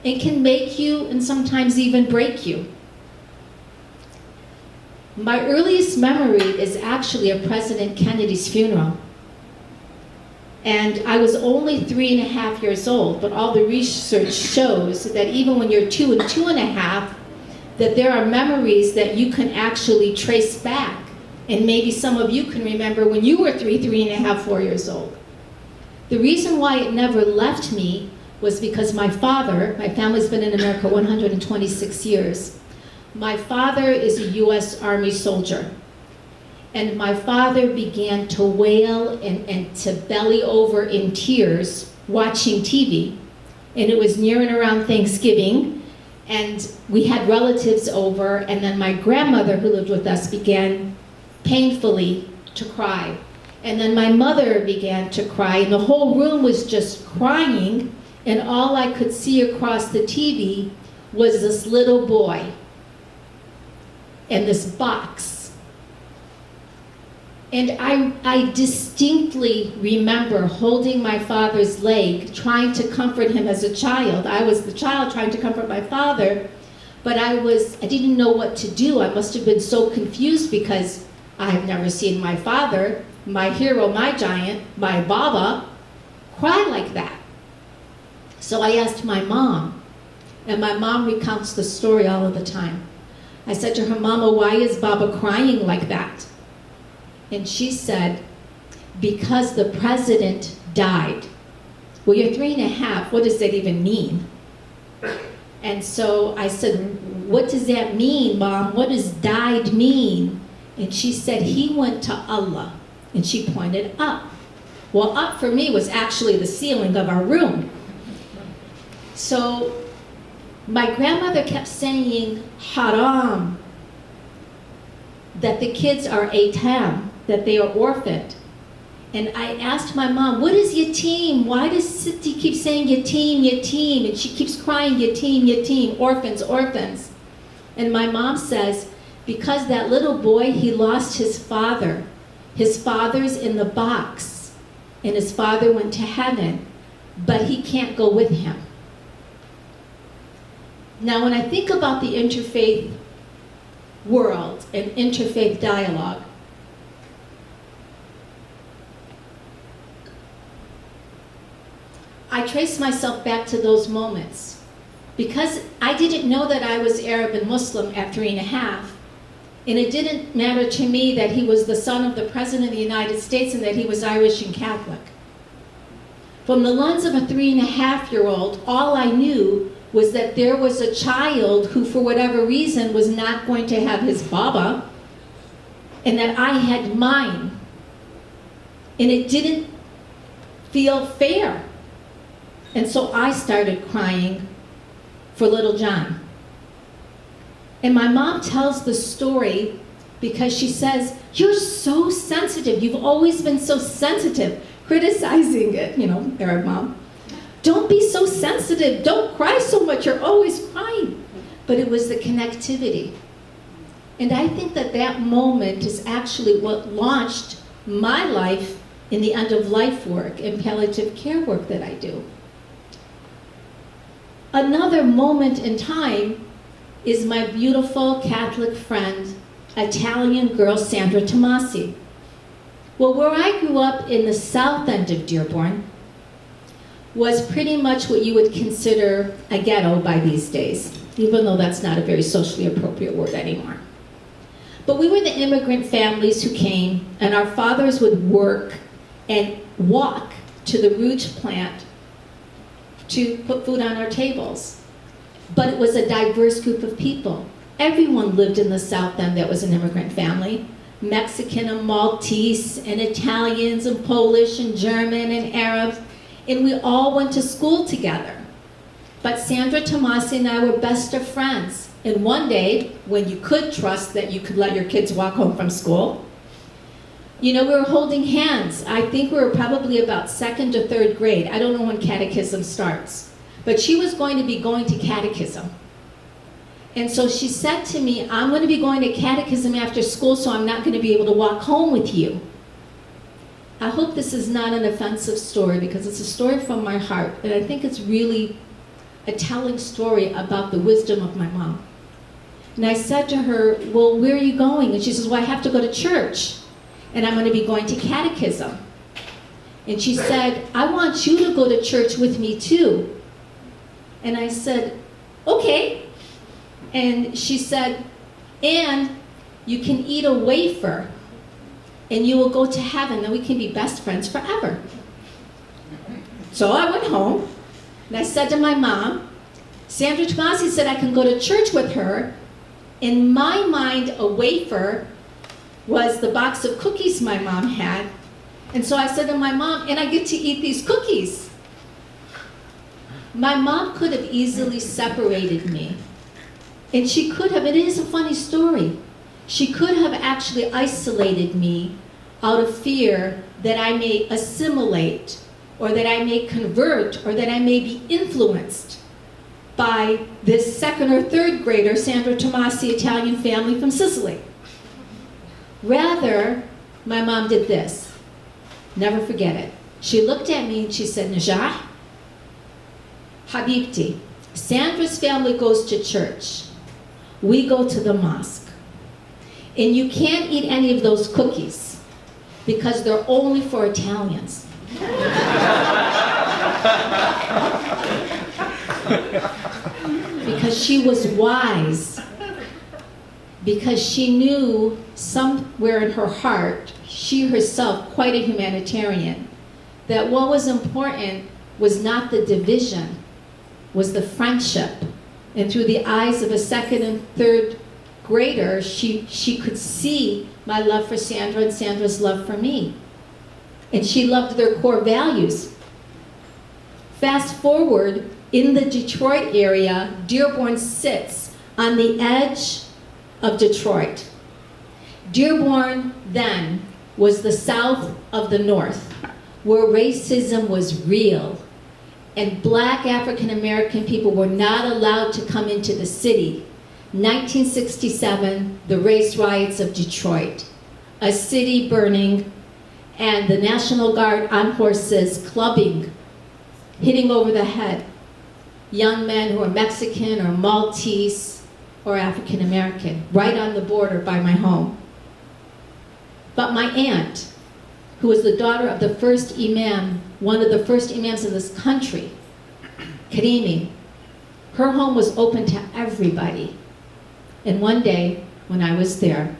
It can make you and sometimes even break you. My earliest memory is actually of President Kennedy's funeral. And I was only 3.5 years old, but all the research shows that even when you're 2 and 2.5, that there are memories that you can actually trace back. And maybe some of you can remember when you were 3.5, 4 years old. The reason why it never left me was because my father, my family's been in America 126 years. My father is a US Army soldier. And my father began to wail and to belly over in tears watching TV. And it was near and around Thanksgiving. And we had relatives over. And then my grandmother, who lived with us, began painfully to cry. And then my mother began to cry. And the whole room was just crying. And all I could see across the TV was this little boy and this box. And I distinctly remember holding my father's leg, trying to comfort him as a child. I was the child trying to comfort my father, but I didn't know what to do. I must have been so confused because I have never seen my father, my hero, my giant, my Baba, cry like that. So I asked my mom, and my mom recounts the story all of the time. I said to her, Mama, why is Baba crying like that? And she said, because the president died. Well, you're 3.5, what does that even mean? And so I said, what does that mean, Mom? What does died mean? And she said, he went to Allah. And she pointed up. Well, up for me was actually the ceiling of our room. So my grandmother kept saying, haram, that the kids are aitam, that they are orphaned. And I asked my mom, what is yatim? Why does Siti keep saying yatim, yatim? And she keeps crying, yatim, yatim, orphans, orphans. And my mom says, because that little boy, he lost his father. His father's in the box, and his father went to heaven, but he can't go with him. Now, when I think about the interfaith world and interfaith dialogue, I trace myself back to those moments. Because I didn't know that I was Arab and Muslim at 3.5, and it didn't matter to me that he was the son of the President of the United States and that he was Irish and Catholic. From the lens of a 3.5-year-old, all I knew was that there was a child who, for whatever reason, was not going to have his baba, and that I had mine. And it didn't feel fair. And so I started crying for little John. And my mom tells the story because she says, you're so sensitive. You've always been so sensitive. Criticizing it, Arab mom. Don't be so sensitive. Don't cry so much. You're always crying. But it was the connectivity. And I think that that moment is actually what launched my life in the end-of-life work and palliative care work that I do. Another moment in time is my beautiful Catholic friend, Italian girl Sandra Tomasi. Well, where I grew up in the south end of Dearborn was pretty much what you would consider a ghetto by these days, even though that's not a very socially appropriate word anymore. But we were the immigrant families who came, and our fathers would work and walk to the Rouge plant to put food on our tables. But it was a diverse group of people. Everyone lived in the South End that was an immigrant family. Mexican and Maltese and Italians and Polish and German and Arabs. And we all went to school together. But Sandra Tomasi and I were best of friends. And one day, when you could trust that you could let your kids walk home from school, we were holding hands. I think we were probably about 2nd or 3rd grade. I don't know when catechism starts. But she was going to be going to catechism. And so she said to me, I'm going to be going to catechism after school, so I'm not going to be able to walk home with you. I hope this is not an offensive story, because it's a story from my heart. And I think it's really a telling story about the wisdom of my mom. And I said to her, well, where are you going? And she says, well, I have to go to church. And I'm going to be going to catechism. And she said, I want you to go to church with me too. And I said, okay. And she said, and you can eat a wafer and you will go to heaven, and we can be best friends forever. So I went home and I said to my mom, Sandra Tomasi said I can go to church with her. In my mind, a wafer was the box of cookies my mom had. And so I said to my mom, and I get to eat these cookies. My mom could have easily separated me. And she could have, it is a funny story. She could have actually isolated me out of fear that I may assimilate, or that I may convert, or that I may be influenced by this 2nd or 3rd grader, Sandra Tomasi, Italian family from Sicily. Rather, my mom did this. Never forget it. She looked at me and she said, Najah, Habibti, Sandra's family goes to church. We go to the mosque. And you can't eat any of those cookies because they're only for Italians. Because she was wise. Because she knew somewhere in her heart, she herself, quite a humanitarian, that what was important was not the division, was the friendship. And through the eyes of a 2nd and 3rd grader, she could see my love for Sandra and Sandra's love for me. And she loved their core values. Fast forward, in the Detroit area, Dearborn sits on the edge of Detroit. Dearborn then was the south of the north, where racism was real, and black African American people were not allowed to come into the city 1967, the race riots of Detroit, a city burning, and the National Guard on horses clubbing, hitting over the head young men who are Mexican or Maltese or African American, right on the border by my home. But my aunt, who was the daughter of the first imam, one of the first imams in this country, Karimi, her home was open to everybody. And one day, when I was there,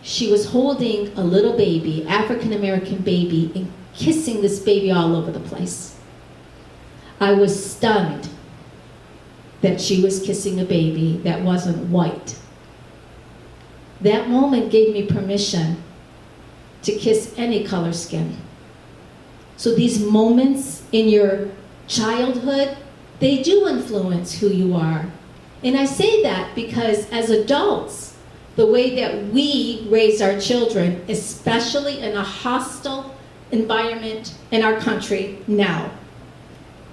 she was holding a little baby, African-American baby, and kissing this baby all over the place. I was stunned that she was kissing a baby that wasn't white. That moment gave me permission to kiss any color skin. So these moments in your childhood, they do influence who you are. And I say that because as adults, the way that we raise our children, especially in a hostile environment in our country now,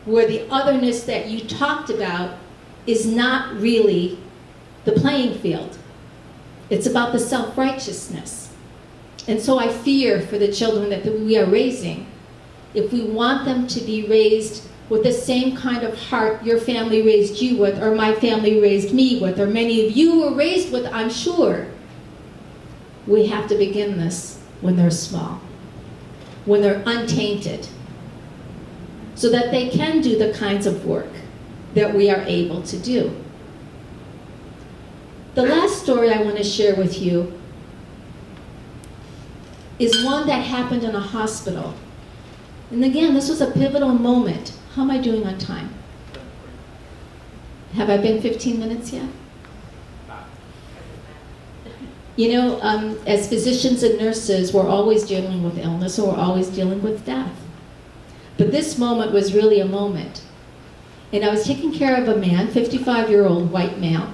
where the otherness that you talked about is not really the playing field. It's about the self-righteousness. And so I fear for the children that we are raising. If we want them to be raised with the same kind of heart your family raised you with, or my family raised me with, or many of you were raised with, I'm sure, we have to begin this when they're small, when they're untainted, so that they can do the kinds of work that we are able to do. The last story I want to share with you is one that happened in a hospital. And again, this was a pivotal moment. How am I doing on time? Have I been 15 minutes yet? You know, as physicians and nurses, we're always dealing with illness, or we're always dealing with death. But this moment was really a moment. And I was taking care of a man, 55-year-old white male,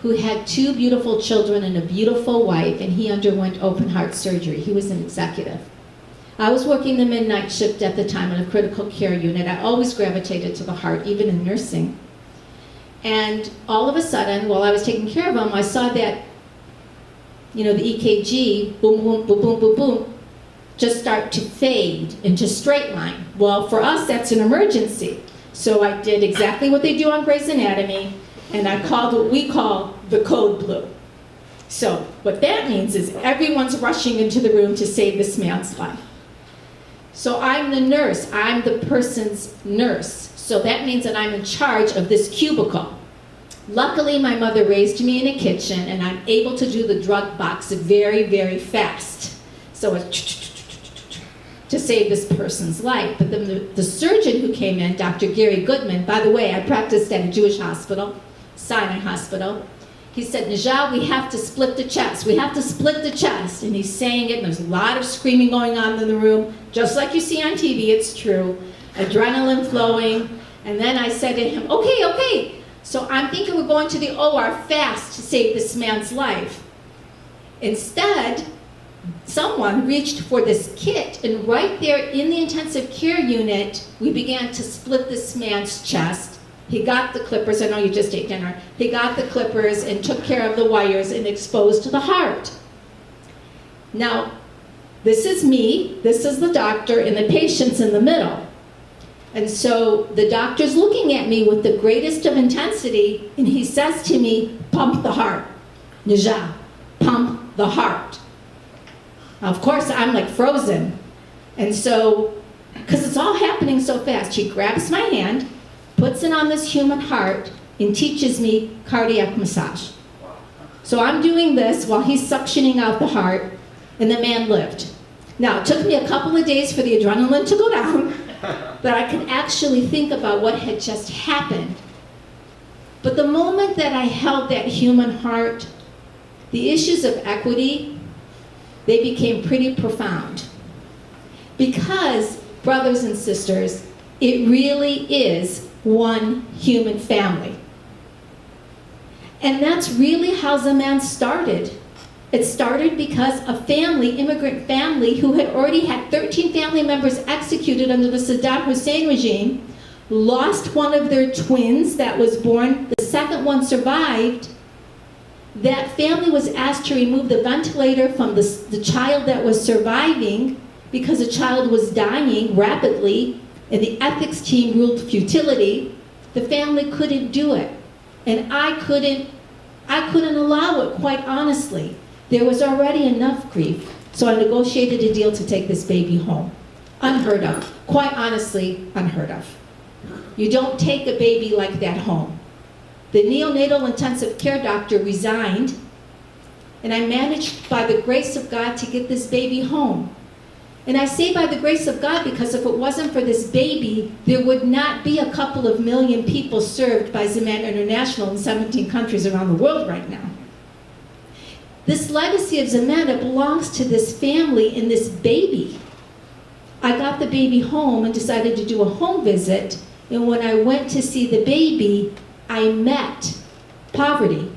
who had 2 beautiful children and a beautiful wife, and he underwent open heart surgery. He was an executive. I was working the midnight shift at the time in a critical care unit. I always gravitated to the heart, even in nursing. And all of a sudden, while I was taking care of him, I saw that, you know, the EKG, boom, boom, boom, boom, boom, boom, just start to fade into straight line. Well, for us, that's an emergency. So I did exactly what they do on Grey's Anatomy, and I called what we call the code blue. So what that means is everyone's rushing into the room to save this man's life. So I'm the nurse, I'm the person's nurse. So that means that I'm in charge of this cubicle. Luckily, my mother raised me in a kitchen, and I'm able to do the drug box very, very fast. So it's to save this person's life. But then the surgeon who came in, Dr. Gary Goodman, by the way, I practiced at a Jewish hospital, Sinai Hospital. He said, Najah, we have to split the chest. We have to split the chest. And he's saying it, and there's a lot of screaming going on in the room, just like you see on TV, it's true. Adrenaline flowing. And then I said to him, okay. So I'm thinking we're going to the OR fast to save this man's life. Instead, someone reached for this kit, and right there in the intensive care unit, we began to split this man's chest. He got the clippers, I know you just ate dinner. He got the clippers and took care of the wires and exposed the heart. Now, this is me, this is the doctor, and the patient's in the middle. And so the doctor's looking at me with the greatest of intensity, and he says to me, pump the heart. Najah, pump the heart. Of course, I'm like frozen. And so, because it's all happening so fast, he grabs my hand, puts it on this human heart, and teaches me cardiac massage. So I'm doing this while he's suctioning out the heart, and the man lived. Now, it took me a couple of days for the adrenaline to go down, that I could actually think about what had just happened. But the moment that I held that human heart, the issues of equity, they became pretty profound. Because, brothers and sisters, it really is one human family. And that's really how Zaman started. It started because a family, immigrant family, who had already had 13 family members executed under the Saddam Hussein regime, lost one of their twins that was born, the second one survived, That family was asked to remove the ventilator from the child that was surviving because the child was dying rapidly, and the ethics team ruled futility. The family couldn't do it. And I couldn't allow it, quite honestly. There was already enough grief, so I negotiated a deal to take this baby home. Unheard of. Quite honestly, unheard of. You don't take a baby like that home. The neonatal intensive care doctor resigned, and I managed, by the grace of God, to get this baby home. And I say by the grace of God because if it wasn't for this baby, there would not be a couple of million people served by Zaman International in 17 countries around the world right now. This legacy of Zaman belongs to this family and this baby. I got the baby home and decided to do a home visit, and when I went to see the baby, I met poverty.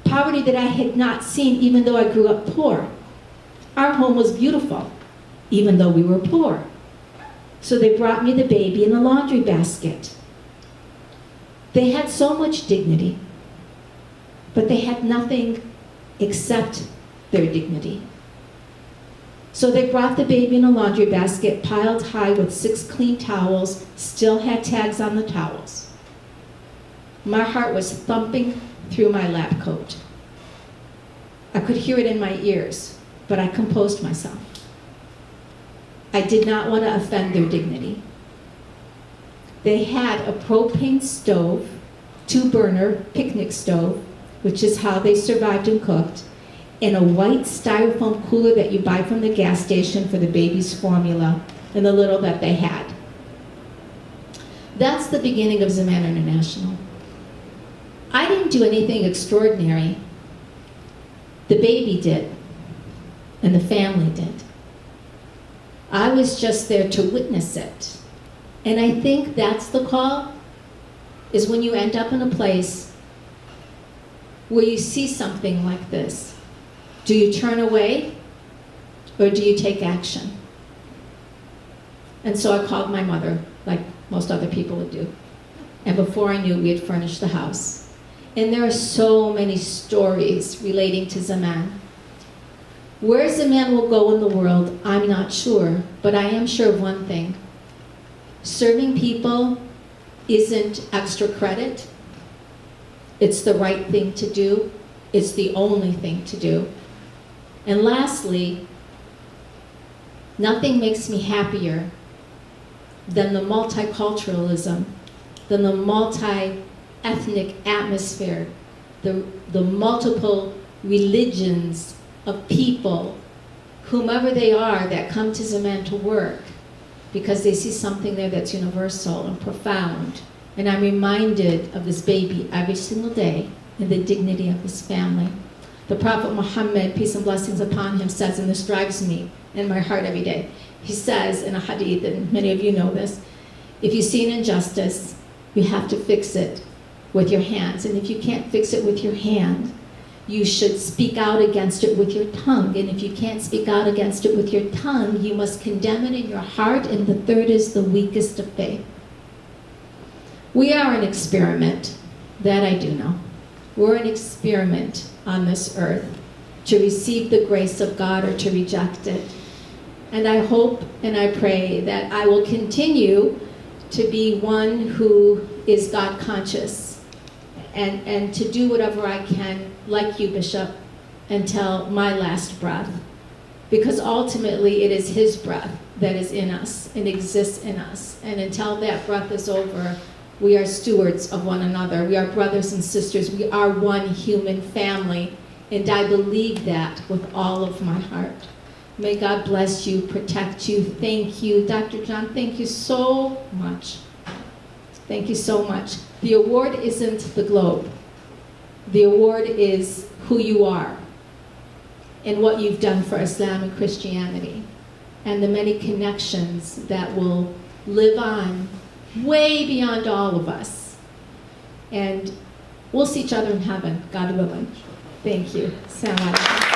Poverty that I had not seen even though I grew up poor. Our home was beautiful, even though we were poor. So they brought me the baby in a laundry basket. They had so much dignity, but they had nothing except their dignity. So they brought the baby in a laundry basket, piled high with 6 clean towels, still had tags on the towels. My heart was thumping through my lab coat. I could hear it in my ears, but I composed myself. I did not want to offend their dignity. They had a propane stove, 2-burner picnic stove, which is how they survived and cooked, and a white styrofoam cooler that you buy from the gas station for the baby's formula, and the little that they had. That's the beginning of Zaman International. I didn't do anything extraordinary. The baby did, and the family did. I was just there to witness it. And I think that's the call, is when you end up in a place where you see something like this. Do you turn away, or do you take action? And so I called my mother, like most other people would do. And before I knew, we had furnished the house. And there are so many stories relating to Zaman. Where Zaman will go in the world, I'm not sure, but I am sure of one thing. Serving people isn't extra credit. It's the right thing to do. It's the only thing to do. And lastly, nothing makes me happier than the multiculturalism, than the multi-ethnic atmosphere, the multiple religions of people, whomever they are, that come to Zaman to work because they see something there that's universal and profound. And I'm reminded of this baby every single day and the dignity of his family. The Prophet Muhammad, peace and blessings upon him, says, and this drives me in my heart every day, he says in a hadith, and many of you know this, if you see an injustice, you have to fix it with your hands. And if you can't fix it with your hand, you should speak out against it with your tongue. And if you can't speak out against it with your tongue, you must condemn it in your heart. And the third is the weakest of faith. We are an experiment, that I do know. We're an experiment on this earth to receive the grace of God or to reject it. And I hope and I pray that I will continue to be one who is God conscious and to do whatever I can, like you, Bishop, until my last breath. Because ultimately it is his breath that is in us and exists in us. And until that breath is over, we are stewards of one another. We are brothers and sisters. We are one human family. And I believe that with all of my heart. May God bless you, protect you. Thank you. Dr. John, thank you so much. Thank you so much. The award isn't the globe. The award is who you are and what you've done for Islam and Christianity and the many connections that will live on way beyond all of us. And we'll see each other in heaven, God willing. Thank you. Assalamu alaikum.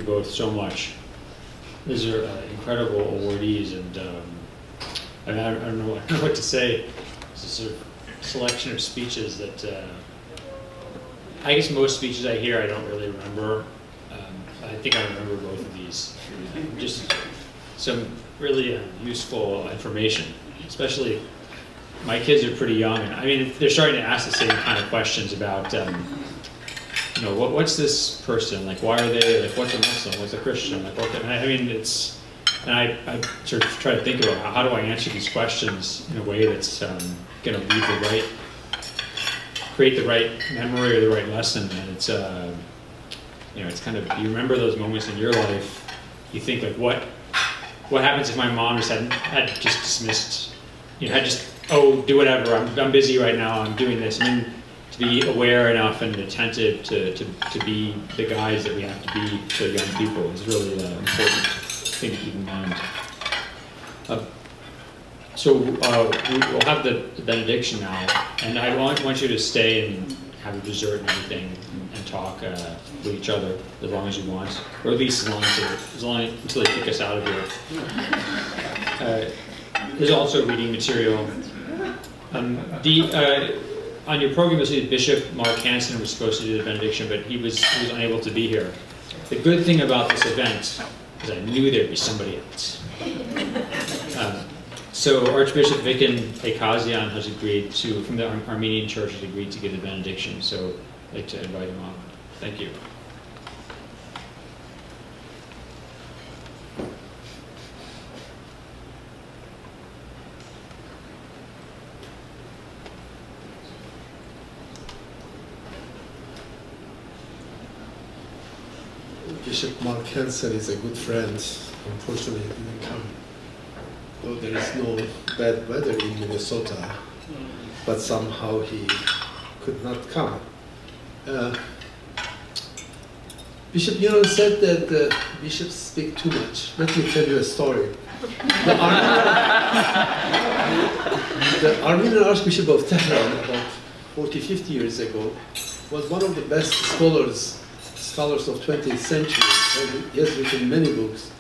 you both so much. These are incredible awardees, and I mean, I don't know what to say. It's a sort of selection of speeches that I guess most speeches I hear I don't really remember. I think I remember both of these. Just some really useful information, especially my kids are pretty young, and I mean they're starting to ask the same kind of questions about you know, what's this person like? Why are they like? What's a Muslim? What's a Christian? Like, what? I mean, it's, and I sort of try to think about how do I answer these questions in a way that's going to create the right memory or the right lesson. And it's you know, it's kind of, you remember those moments in your life. You think like, what happens if my mom just had just dismissed, you know, had just, oh, do whatever. I'm busy right now. I'm doing this. I mean, to be aware enough and attentive to be the guides that we have to be to young people is really an important thing to keep in mind. So we'll have the benediction now, and I want you to stay and have a dessert and everything and talk with each other as long as you want, or at least as long until they kick us out of here. There's also reading material. On your program, you'll see that Bishop Mark Hansen was supposed to do the benediction, but he was unable to be here. The good thing about this event is I knew there'd be somebody else. So Archbishop Viken Ekazian has agreed to, from the Armenian Church, has agreed to give the benediction. So I'd like to invite him on. Thank you. Bishop Mark Hansen is a good friend. Unfortunately, he didn't come. Though there is no bad weather in Minnesota, but somehow he could not come. Bishop Younan said that bishops speak too much. Let me tell you a story. The Armenian Archbishop of Tehran, about 40, 50 years ago, was one of the best scholars of 20th century. He has written many books.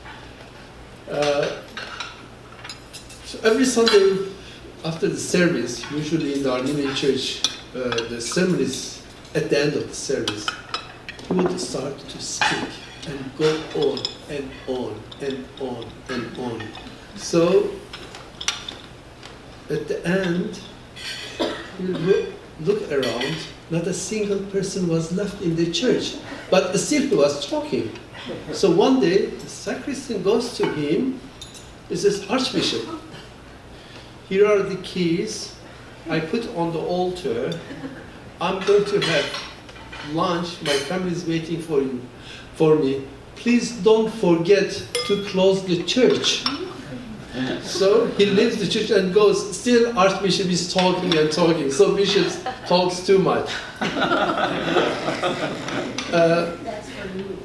So every Sunday after the service, usually in the Armenian church, the sermon is at the end of the service, he would start to speak and go on and on and on and on. So at the end, you look around, not a single person was left in the church, but still he was talking. So one day, the sacristan goes to him, he says, Archbishop, here are the keys I put on the altar. I'm going to have lunch, my family is waiting for me. Please don't forget to close the church. So he leaves the church and goes. Still, Archbishop is talking and talking. So Bishop talks too much. That's for you.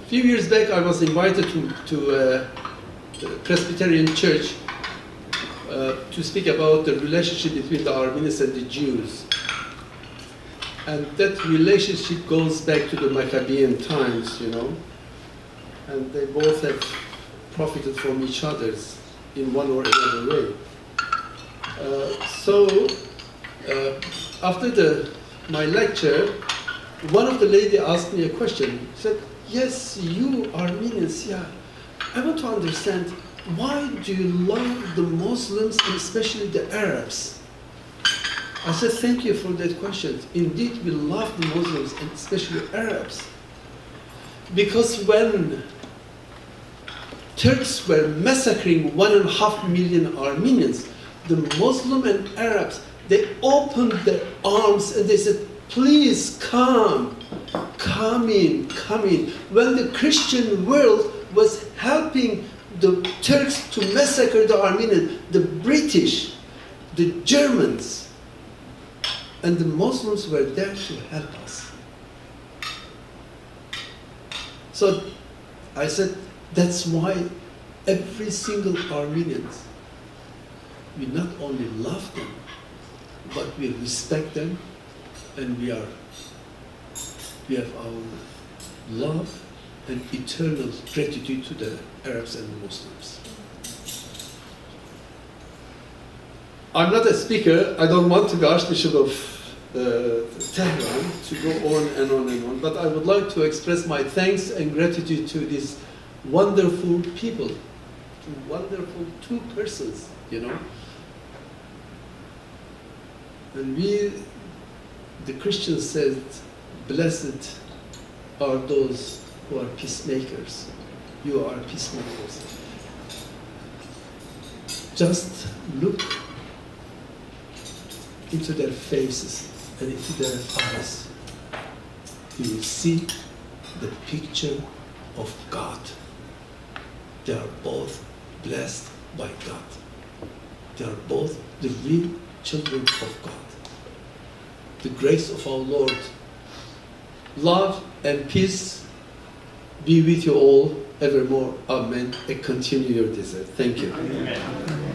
A few years back, I was invited to the Presbyterian Church to speak about the relationship between the Armenians and the Jews. And that relationship goes back to the Maccabean times, you know. And they both have profited from each other in one or another way. After my lecture, one of the ladies asked me a question. She said, yes, you Armenians, yeah. I want to understand, why do you love the Muslims and especially the Arabs? I said, thank you for that question. Indeed, we love the Muslims and especially Arabs. Because when Turks were massacring 1.5 million Armenians, the Muslim and Arabs, they opened their arms and they said, please come, come in, come in. When the Christian world was helping the Turks to massacre the Armenians, the British, the Germans, and the Muslims were there to help us. So I said, that's why every single Armenian, we not only love them, but we respect them, and we have our love and eternal gratitude to the Arabs and the Muslims. I'm not a speaker. I don't want to be Archbishop of Tehran to go on and on and on, but I would like to express my thanks and gratitude to these wonderful people, to wonderful two persons, you know. And we, the Christians said, blessed are those who are peacemakers. You are peacemakers. Just look into their faces and into their eyes. You will see the picture of God. They are both blessed by God. They are both the real children of God. The grace of our Lord, love and peace be with you all evermore. Amen. And continue your desert. Thank you. Amen.